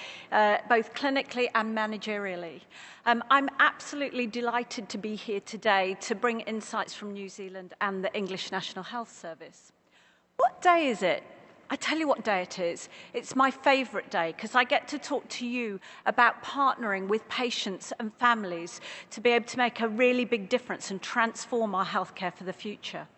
both clinically and managerially. I'm absolutely delighted to be here today to bring insights from New Zealand and the English National Health Service. What day is it? I tell you what day it is. It's my favourite day because I get to talk to you about partnering with patients and families to be able to make a really big difference and transform our healthcare for the future.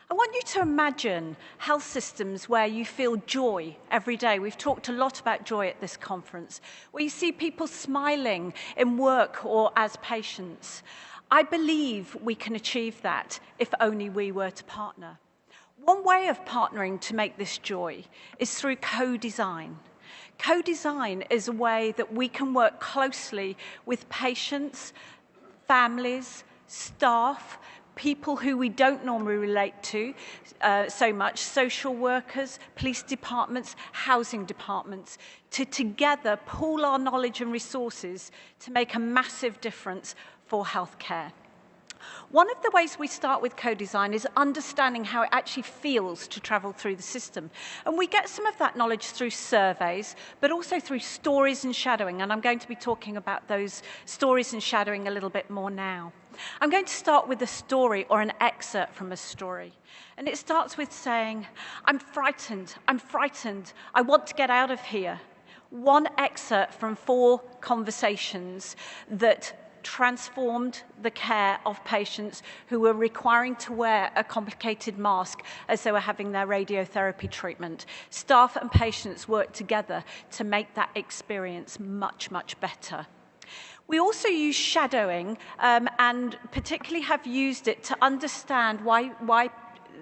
I want you to imagine health systems where you feel joy every day. We've talked a lot about joy at this conference, where you see people smiling in work or as patients. I believe we can achieve that if only we were to partner. One way of partnering to make this joy is through co-design. Co-design is a way that we can work closely with patients, families, staff, people who we don't normally relate to so much, social workers, police departments, housing departments, to together pool our knowledge and resources to make a massive difference for healthcare. One of the ways we start with co-design is understanding how it actually feels to travel through the system. And we get some of that knowledge through surveys, but also through stories and shadowing. And I'm going to be talking about those stories and shadowing a little bit more now. I'm going to start with a story or an excerpt from a story. And it starts with saying, I'm frightened, I want to get out of here. One excerpt from 4 conversations that transformed the care of patients who were requiring to wear a complicated mask as they were having their radiotherapy treatment. Staff and patients worked together to make that experience much, much better. We also use shadowing and particularly have used it to understand why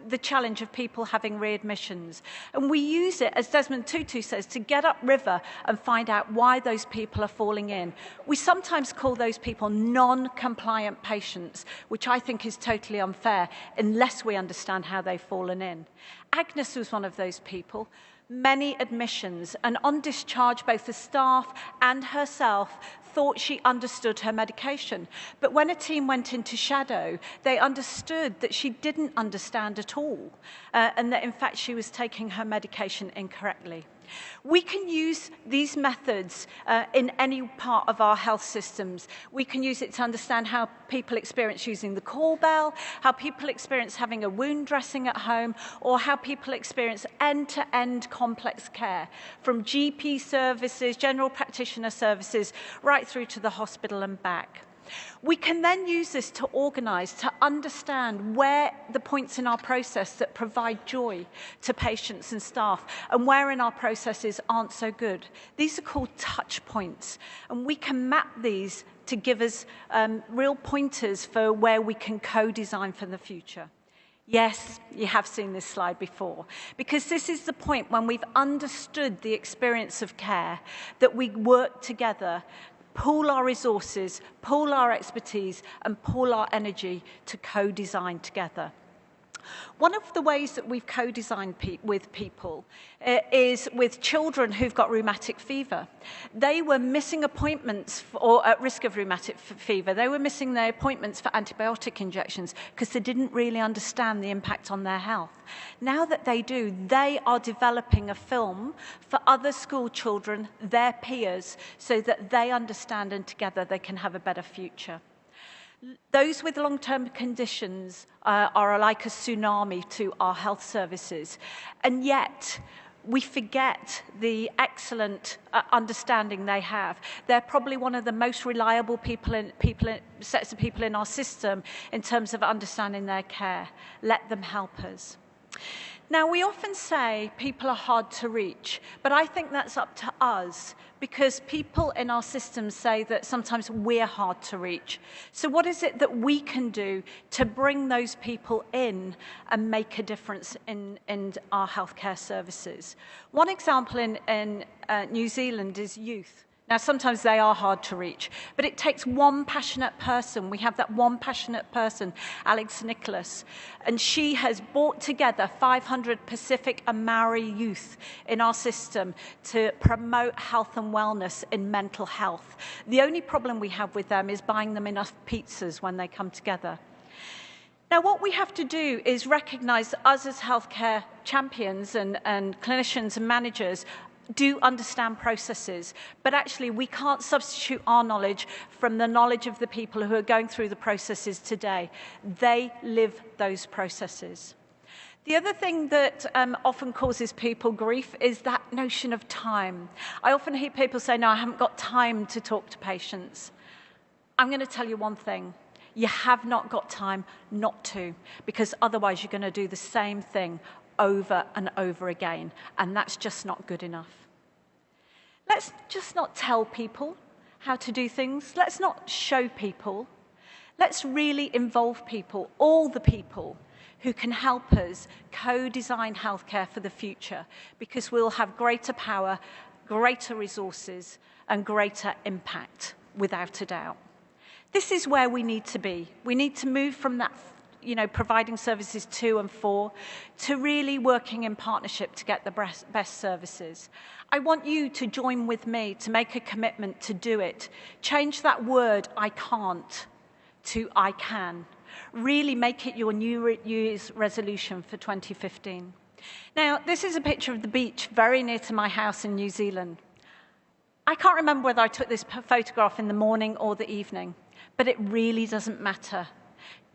the challenge of people having readmissions. And we use it, as Desmond Tutu says, to get upriver and find out why those people are falling in. We sometimes call those people non-compliant patients, which I think is totally unfair unless we understand how they've fallen in. Agnes was one of those people. Many admissions, and on discharge, both the staff and herself thought she understood her medication. But when a team went into shadow, they understood that she didn't understand at all, and that in fact she was taking her medication incorrectly. We can use these methods in any part of our health systems. We can use it to understand how people experience using the call bell, how people experience having a wound dressing at home, or how people experience end-to-end complex care, from GP services, general practitioner services, right through to the hospital and back. We can then use this to organise, to understand where the points in our process that provide joy to patients and staff and where in our processes aren't so good. These are called touch points, and we can map these to give us real pointers for where we can co-design for the future. Yes, you have seen this slide before, because this is the point when we've understood the experience of care, that we work together, pool our resources, pool our expertise, and pool our energy to co-design together. One of the ways that we've co-designed with people is with children who've got rheumatic fever. They were missing appointments or at risk of rheumatic fever. They were missing their appointments for antibiotic injections because they didn't really understand the impact on their health. Now that they do, they are developing a film for other school children, their peers, so that they understand and together they can have a better future. Those with long-term conditions are like a tsunami to our health services, and yet we forget the excellent understanding they have. They're probably one of the most reliable sets of people in our system in terms of understanding their care. Let them help us. Now, we often say people are hard to reach, but I think that's up to us, because people in our system say that sometimes we're hard to reach. So what is it that we can do to bring those people in and make a difference in our healthcare services? One example in New Zealand is youth. Now, sometimes they are hard to reach, but it takes one passionate person. We have that one passionate person, Alex Nicholas, and she has brought together 500 Pacific and Maori youth in our system to promote health and wellness in mental health. The only problem we have with them is buying them enough pizzas when they come together. Now, what we have to do is recognise that us as healthcare champions and clinicians and managers do understand processes, but actually we can't substitute our knowledge from the knowledge of the people who are going through the processes today. They live those processes. The other thing that often causes people grief is that notion of time. I often hear people say, no, I haven't got time to talk to patients. I'm going to tell you one thing. You have not got time not to, because otherwise you're going to do the same thing over and over again, and that's just not good enough. Let's just not tell people how to do things. Let's not show people. Let's really involve people, all the people who can help us co-design healthcare for the future, because we'll have greater power, greater resources, and greater impact, without a doubt. This is where we need to be. We need to move from that, providing services 2 and 4 to really working in partnership to get the best services. I want you to join with me to make a commitment to do it. Change that word, I can't, to I can. Really make it your New Year's resolution for 2015. Now, this is a picture of the beach very near to my house in New Zealand. I can't remember whether I took this photograph in the morning or the evening, but it really doesn't matter,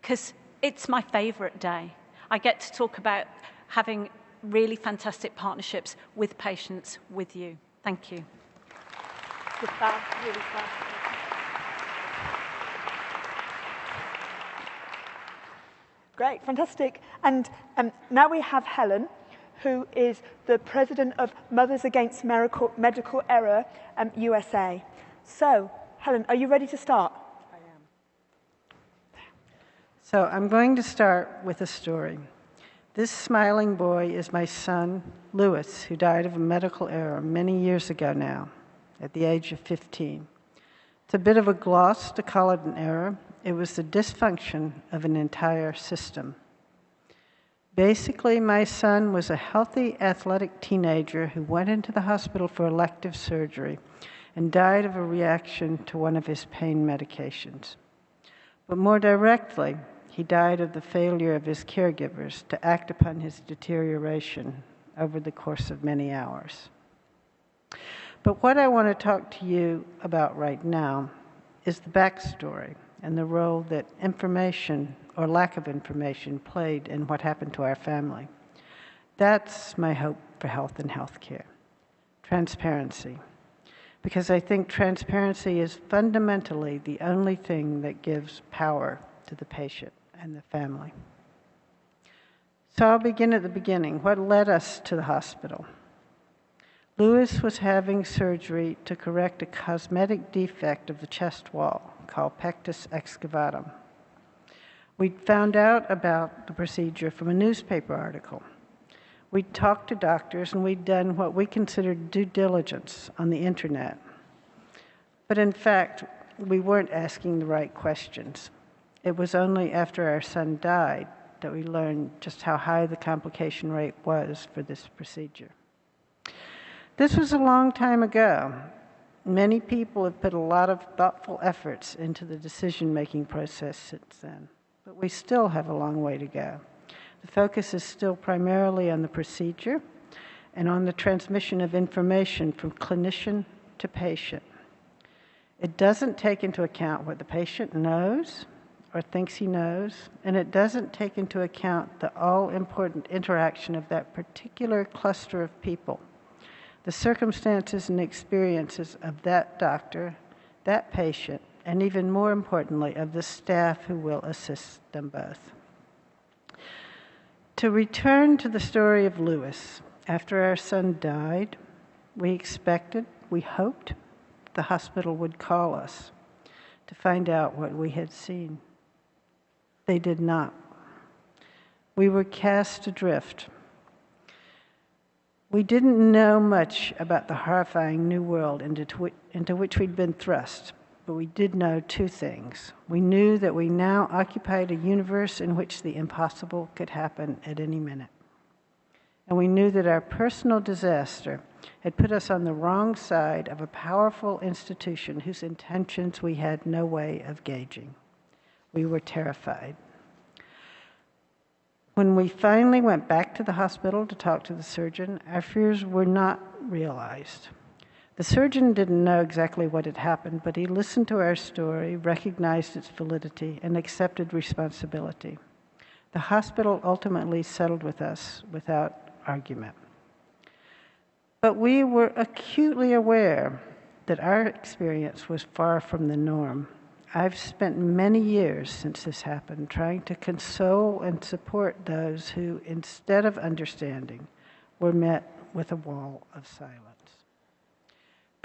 because it's my favourite day. I get to talk about having really fantastic partnerships with patients, with you. Thank you. Really fast. Great, fantastic. And now we have Helen, who is the president of Mothers Against Medical Error USA. So, Helen, are you ready to start? I am. So I'm going to start with a story. This smiling boy is my son, Louis, who died of a medical error many years ago now, at the age of 15. It's a bit of a gloss to call it an error. It was the dysfunction of an entire system. Basically, my son was a healthy, athletic teenager who went into the hospital for elective surgery and died of a reaction to one of his pain medications. But more directly, he died of the failure of his caregivers to act upon his deterioration over the course of many hours. But what I want to talk to you about right now is the backstory and the role that information or lack of information played in what happened to our family. That's my hope for health and healthcare. Transparency. Because I think transparency is fundamentally the only thing that gives power to the patient and the family. So I'll begin at the beginning. What led us to the hospital? Louis was having surgery to correct a cosmetic defect of the chest wall called pectus excavatum. We found out about the procedure from a newspaper article. We'd talked to doctors and we'd done what we considered due diligence on the internet. But in fact, we weren't asking the right questions. It was only after our son died that we learned just how high the complication rate was for this procedure. This was a long time ago. Many people have put a lot of thoughtful efforts into the decision-making process since then, but we still have a long way to go. The focus is still primarily on the procedure and on the transmission of information from clinician to patient. It doesn't take into account what the patient knows or thinks he knows, and it doesn't take into account the all-important interaction of that particular cluster of people, the circumstances and experiences of that doctor, that patient, and even more importantly, of the staff who will assist them both. To return to the story of Louis, after our son died, we expected, we hoped, the hospital would call us to find out what we had seen. They did not. We were cast adrift. We didn't know much about the horrifying new world into which we'd been thrust, but we did know two things. We knew that we now occupied a universe in which the impossible could happen at any minute. And we knew that our personal disaster had put us on the wrong side of a powerful institution whose intentions we had no way of gauging. We were terrified. When we finally went back to the hospital to talk to the surgeon, our fears were not realized. The surgeon didn't know exactly what had happened, but he listened to our story, recognized its validity, and accepted responsibility. The hospital ultimately settled with us without argument. But we were acutely aware that our experience was far from the norm. I've spent many years since this happened trying to console and support those who, instead of understanding, were met with a wall of silence.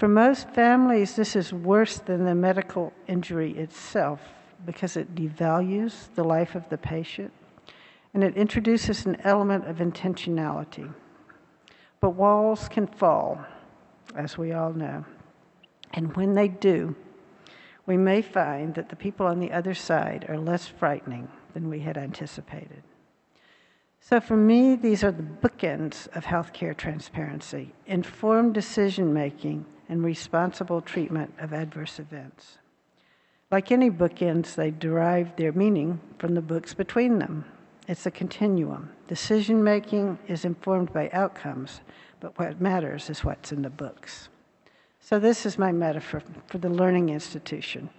For most families, this is worse than the medical injury itself because it devalues the life of the patient and it introduces an element of intentionality. But walls can fall, as we all know. And when they do, we may find that the people on the other side are less frightening than we had anticipated. So for me, these are the bookends of healthcare transparency, informed decision-making, and responsible treatment of adverse events. Like any bookends, they derive their meaning from the books between them. It's a continuum. Decision-making is informed by outcomes, but what matters is what's in the books. So this is my metaphor for the learning institution.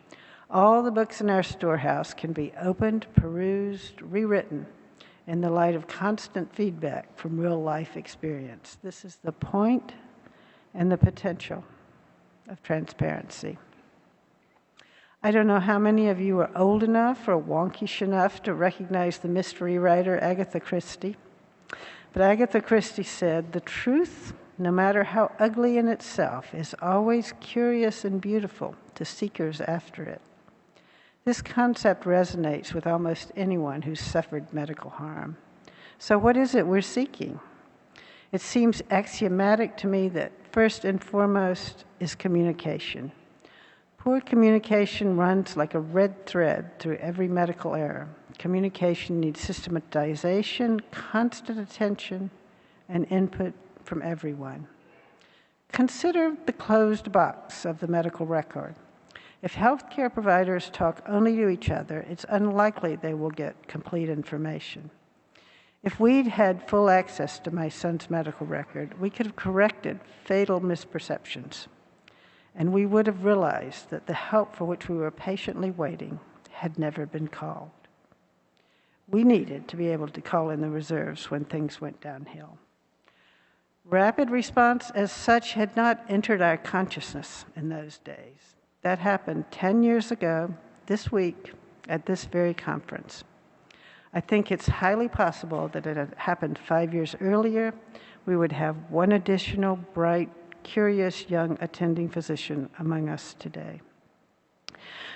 All the books in our storehouse can be opened, perused, rewritten in the light of constant feedback from real-life experience. This is the point and the potential of transparency. I don't know how many of you are old enough or wonkish enough to recognize the mystery writer Agatha Christie, but Agatha Christie said, "The truth, no matter how ugly in itself, is always curious and beautiful to seekers after it." This concept resonates with almost anyone who's suffered medical harm. So what is it we're seeking? It seems axiomatic to me that first and foremost is communication. Poor communication runs like a red thread through every medical error. Communication needs systematization, constant attention, and input from everyone. Consider the closed box of the medical record. If healthcare providers talk only to each other, it's unlikely they will get complete information. If we'd had full access to my son's medical record, we could have corrected fatal misperceptions, and we would have realized that the help for which we were patiently waiting had never been called. We needed to be able to call in the reserves when things went downhill. Rapid response as such had not entered our consciousness in those days. That happened 10 years ago, this week, at this very conference. I think it's highly possible that it had happened 5 years earlier. We would have one additional bright, curious young attending physician among us today.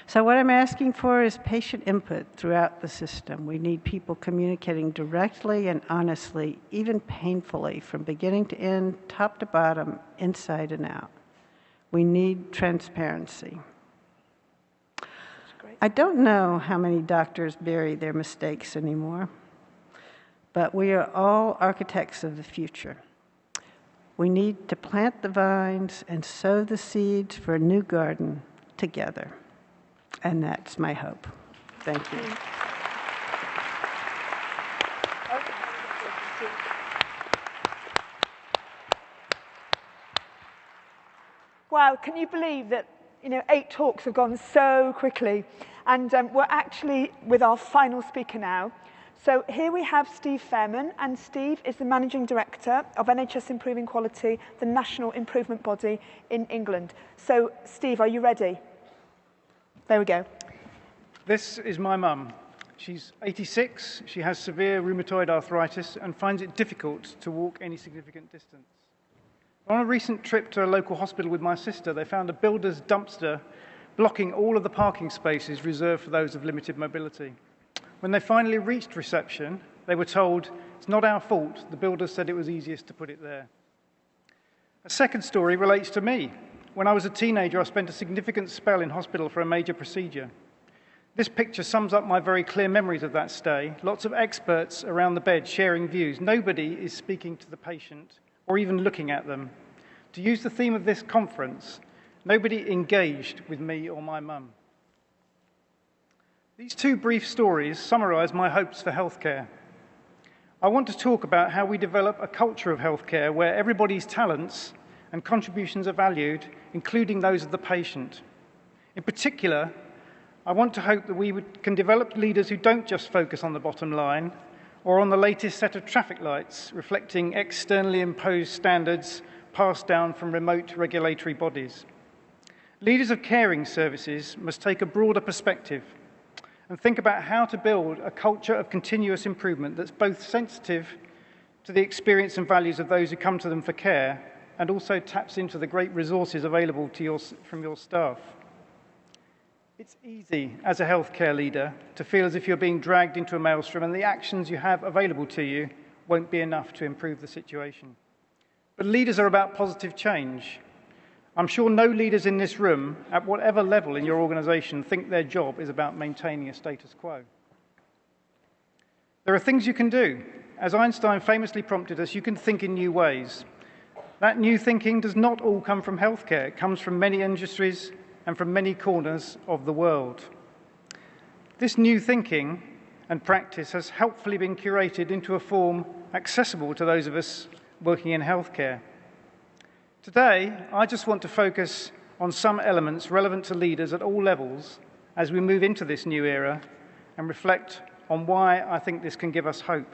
So what I'm asking for is patient input throughout the system. We need people communicating directly and honestly, even painfully, from beginning to end, top to bottom, inside and out. We need transparency. I don't know how many doctors bury their mistakes anymore, but we are all architects of the future. We need to plant the vines and sow the seeds for a new garden together. And that's my hope. Thank you. Wow, can you believe that 8 talks have gone so quickly? And we're actually with our final speaker now. So here we have Steve Fairman, and Steve is the Managing Director of NHS Improving Quality, the national improvement body in England. So Steve, are you ready? There we go. This is my mum. She's 86, she has severe rheumatoid arthritis and finds it difficult to walk any significant distance. On a recent trip to a local hospital with my sister, they found a builder's dumpster blocking all of the parking spaces reserved for those of limited mobility. When they finally reached reception, they were told, "It's not our fault, the builder said it was easiest to put it there." A second story relates to me. When I was a teenager, I spent a significant spell in hospital for a major procedure. This picture sums up my very clear memories of that stay. Lots of experts around the bed sharing views. Nobody is speaking to the patient or even looking at them. To use the theme of this conference, nobody engaged with me or my mum. These two brief stories summarize my hopes for healthcare. I want to talk about how we develop a culture of healthcare where everybody's talents and contributions are valued, including those of the patient. In particular, I want to hope that we can develop leaders who don't just focus on the bottom line or on the latest set of traffic lights reflecting externally imposed standards passed down from remote regulatory bodies. Leaders of caring services must take a broader perspective and think about how to build a culture of continuous improvement that's both sensitive to the experience and values of those who come to them for care and also taps into the great resources available to from your staff. It's easy as a healthcare leader to feel as if you're being dragged into a maelstrom and the actions you have available to you won't be enough to improve the situation. But leaders are about positive change. I'm sure no leaders in this room, at whatever level in your organisation, think their job is about maintaining a status quo. There are things you can do. As Einstein famously prompted us, you can think in new ways. That new thinking does not all come from healthcare. It comes from many industries and from many corners of the world. This new thinking and practice has helpfully been curated into a form accessible to those of us working in healthcare. Today, I just want to focus on some elements relevant to leaders at all levels as we move into this new era and reflect on why I think this can give us hope.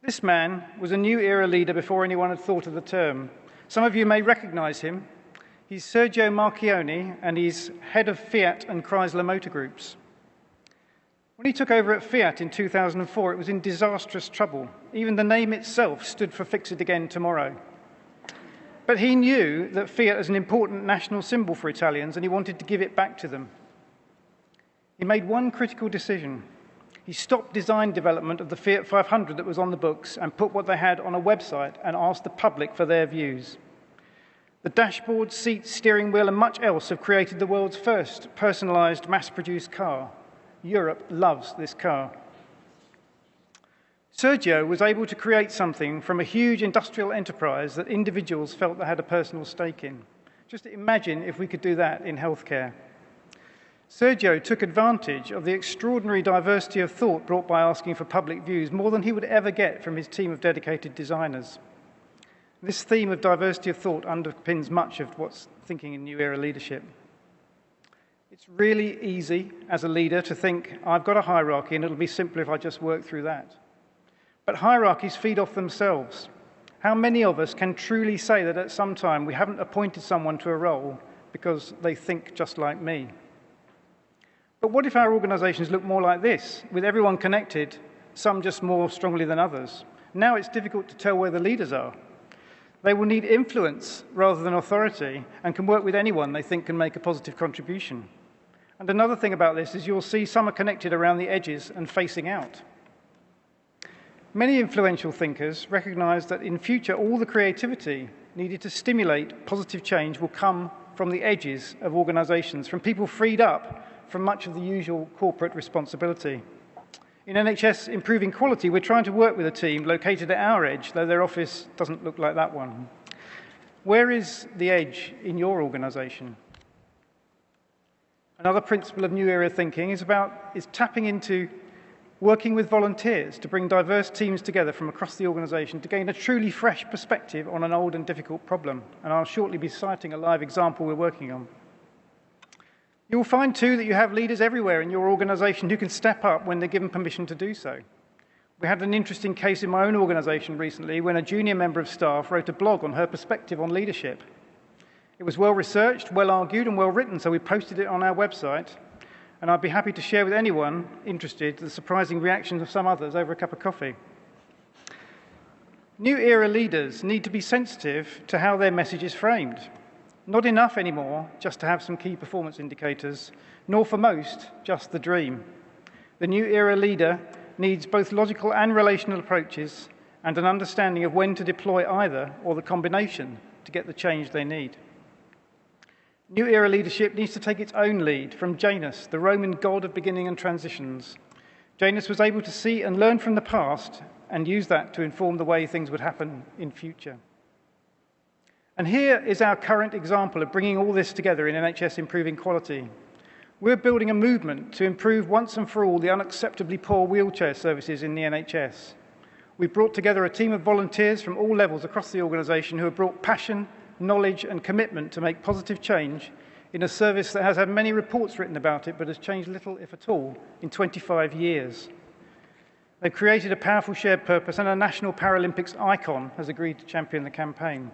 This man was a new era leader before anyone had thought of the term. Some of you may recognize him. He's Sergio Marchionne, and he's head of Fiat and Chrysler Motor Groups. When he took over at Fiat in 2004, it was in disastrous trouble. Even the name itself stood for Fix It Again Tomorrow. But he knew that Fiat is an important national symbol for Italians, and he wanted to give it back to them. He made one critical decision. He stopped design development of the Fiat 500 that was on the books and put what they had on a website and asked the public for their views. The dashboard, seats, steering wheel, and much else have created the world's first personalised, mass-produced car. Europe loves this car. Sergio was able to create something from a huge industrial enterprise that individuals felt they had a personal stake in. Just imagine if we could do that in healthcare. Sergio took advantage of the extraordinary diversity of thought brought by asking for public views, more than he would ever get from his team of dedicated designers. This theme of diversity of thought underpins much of what's thinking in New Era leadership. It's really easy as a leader to think, I've got a hierarchy and it'll be simpler if I just work through that. But hierarchies feed off themselves. How many of us can truly say that at some time we haven't appointed someone to a role because they think just like me? But what if our organisations look more like this, with everyone connected, some just more strongly than others? Now it's difficult to tell where the leaders are. They will need influence rather than authority and can work with anyone they think can make a positive contribution. And another thing about this is you'll see some are connected around the edges and facing out. Many influential thinkers recognise that in future all the creativity needed to stimulate positive change will come from the edges of organisations, from people freed up from much of the usual corporate responsibility. In NHS Improving Quality, we're trying to work with a team located at our edge, though their office doesn't look like that one. Where is the edge in your organisation? Another principle of New Era thinking is tapping into working with volunteers to bring diverse teams together from across the organisation to gain a truly fresh perspective on an old and difficult problem. And I'll shortly be citing a live example we're working on. You'll find, too, that you have leaders everywhere in your organisation who can step up when they're given permission to do so. We had an interesting case in my own organisation recently when a junior member of staff wrote a blog on her perspective on leadership. It was well researched, well argued, and well written, so we posted it on our website. And I'd be happy to share with anyone interested the surprising reactions of some others over a cup of coffee. New era leaders need to be sensitive to how their message is framed. Not enough anymore just to have some key performance indicators, nor for most just the dream. The new era leader needs both logical and relational approaches and an understanding of when to deploy either or the combination to get the change they need. New era leadership needs to take its own lead from Janus, the Roman god of beginning and transitions. Janus was able to see and learn from the past and use that to inform the way things would happen in future. And here is our current example of bringing all this together in NHS Improving Quality. We're building a movement to improve once and for all the unacceptably poor wheelchair services in the NHS. We've brought together a team of volunteers from all levels across the organisation who have brought passion, knowledge and commitment to make positive change in a service that has had many reports written about it but has changed little, if at all, in 25 years. They've created a powerful shared purpose, and a National Paralympics icon has agreed to champion the campaign.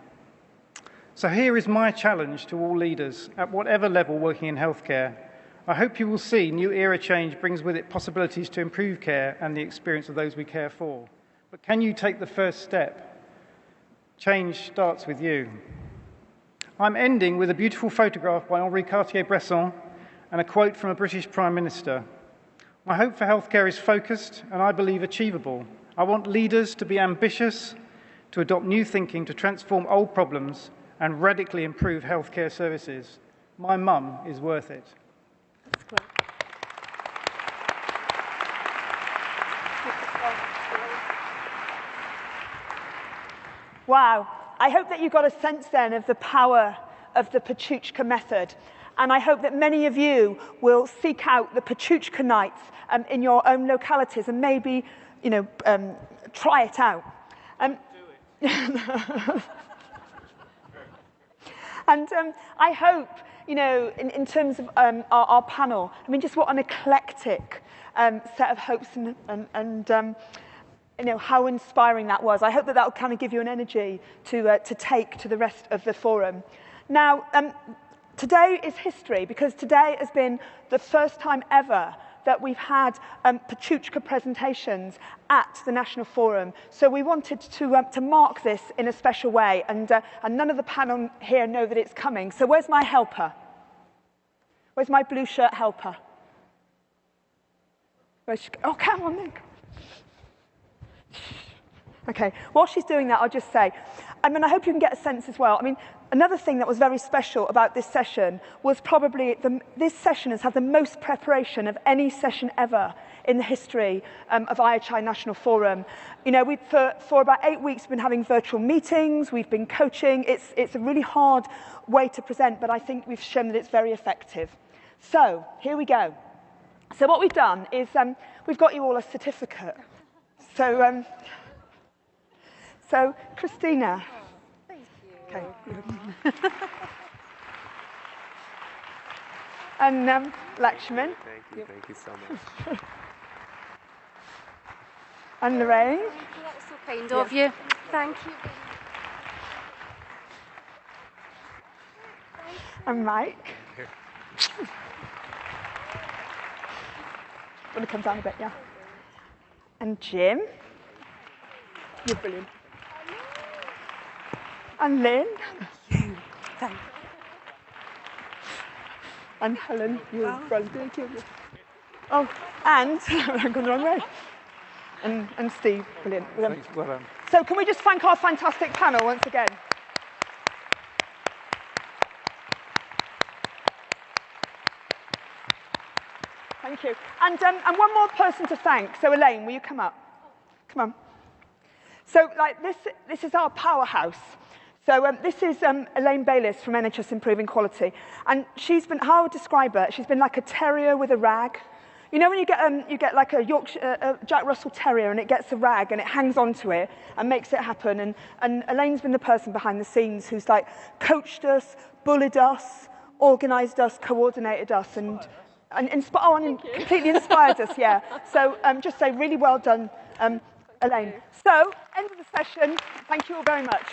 So here is my challenge to all leaders at whatever level working in healthcare. I hope you will see new era change brings with it possibilities to improve care and the experience of those we care for. But can you take the first step? Change starts with you. I'm ending with a beautiful photograph by Henri Cartier-Bresson and a quote from a British Prime Minister. My hope for healthcare is focused and I believe achievable. I want leaders to be ambitious, to adopt new thinking, to transform old problems and radically improve healthcare services. My mum is worth it. That's great. Wow. I hope that you got a sense then of the power of the Pecha Kucha method. And I hope that many of you will seek out the Pecha Kucha nights in your own localities and maybe, try it out. Do it. And I hope, in terms of our panel, just what an eclectic set of hopes and how inspiring that was. I hope that will kind of give you an energy to take to the rest of the forum. Now, today is history because today has been the first time ever that we've had Pecha Kucha presentations at the National Forum. So we wanted to mark this in a special way, and none of the panel here know that it's coming. So where's my helper? Where's my blue shirt helper? Where's she? Oh, come on then. Okay, while she's doing that, I'll just say, I hope you can get a sense as well. Another thing that was very special about this session was probably this session has had the most preparation of any session ever in the history of IHI National Forum. For about 8 weeks, we've been having virtual meetings, we've been coaching. It's a really hard way to present, but I think we've shown that it's very effective. So, here we go. So what we've done is we've got you all a certificate. So Christina. Thank you. Okay. And Lakshman. Thank you so much. And Lorraine. Thank you, that was so kind of you. Thank you. And Mike. Want to come down a bit, yeah? And Jim. You're brilliant. And Lynn. Thank you. And Helen, you're brilliant. Thank you. Oh, and I'm going the wrong way. And Steve, brilliant. Well done. So can we just thank our fantastic panel once again? Thank you. And one more person to thank. So Elaine, will you come up? Come on. So this is our powerhouse. So this is Elaine Bayliss from NHS Improving Quality. And she's been, how I would describe her, she's been like a terrier with a rag. You know when you get like a Yorkshire, Jack Russell Terrier and it gets a rag and it hangs onto it and makes it happen. And Elaine's been the person behind the scenes who's like coached us, bullied us, organised us, coordinated us, and completely inspired us, yeah. So just say really well done, Elaine. So, end of the session. Thank you all very much.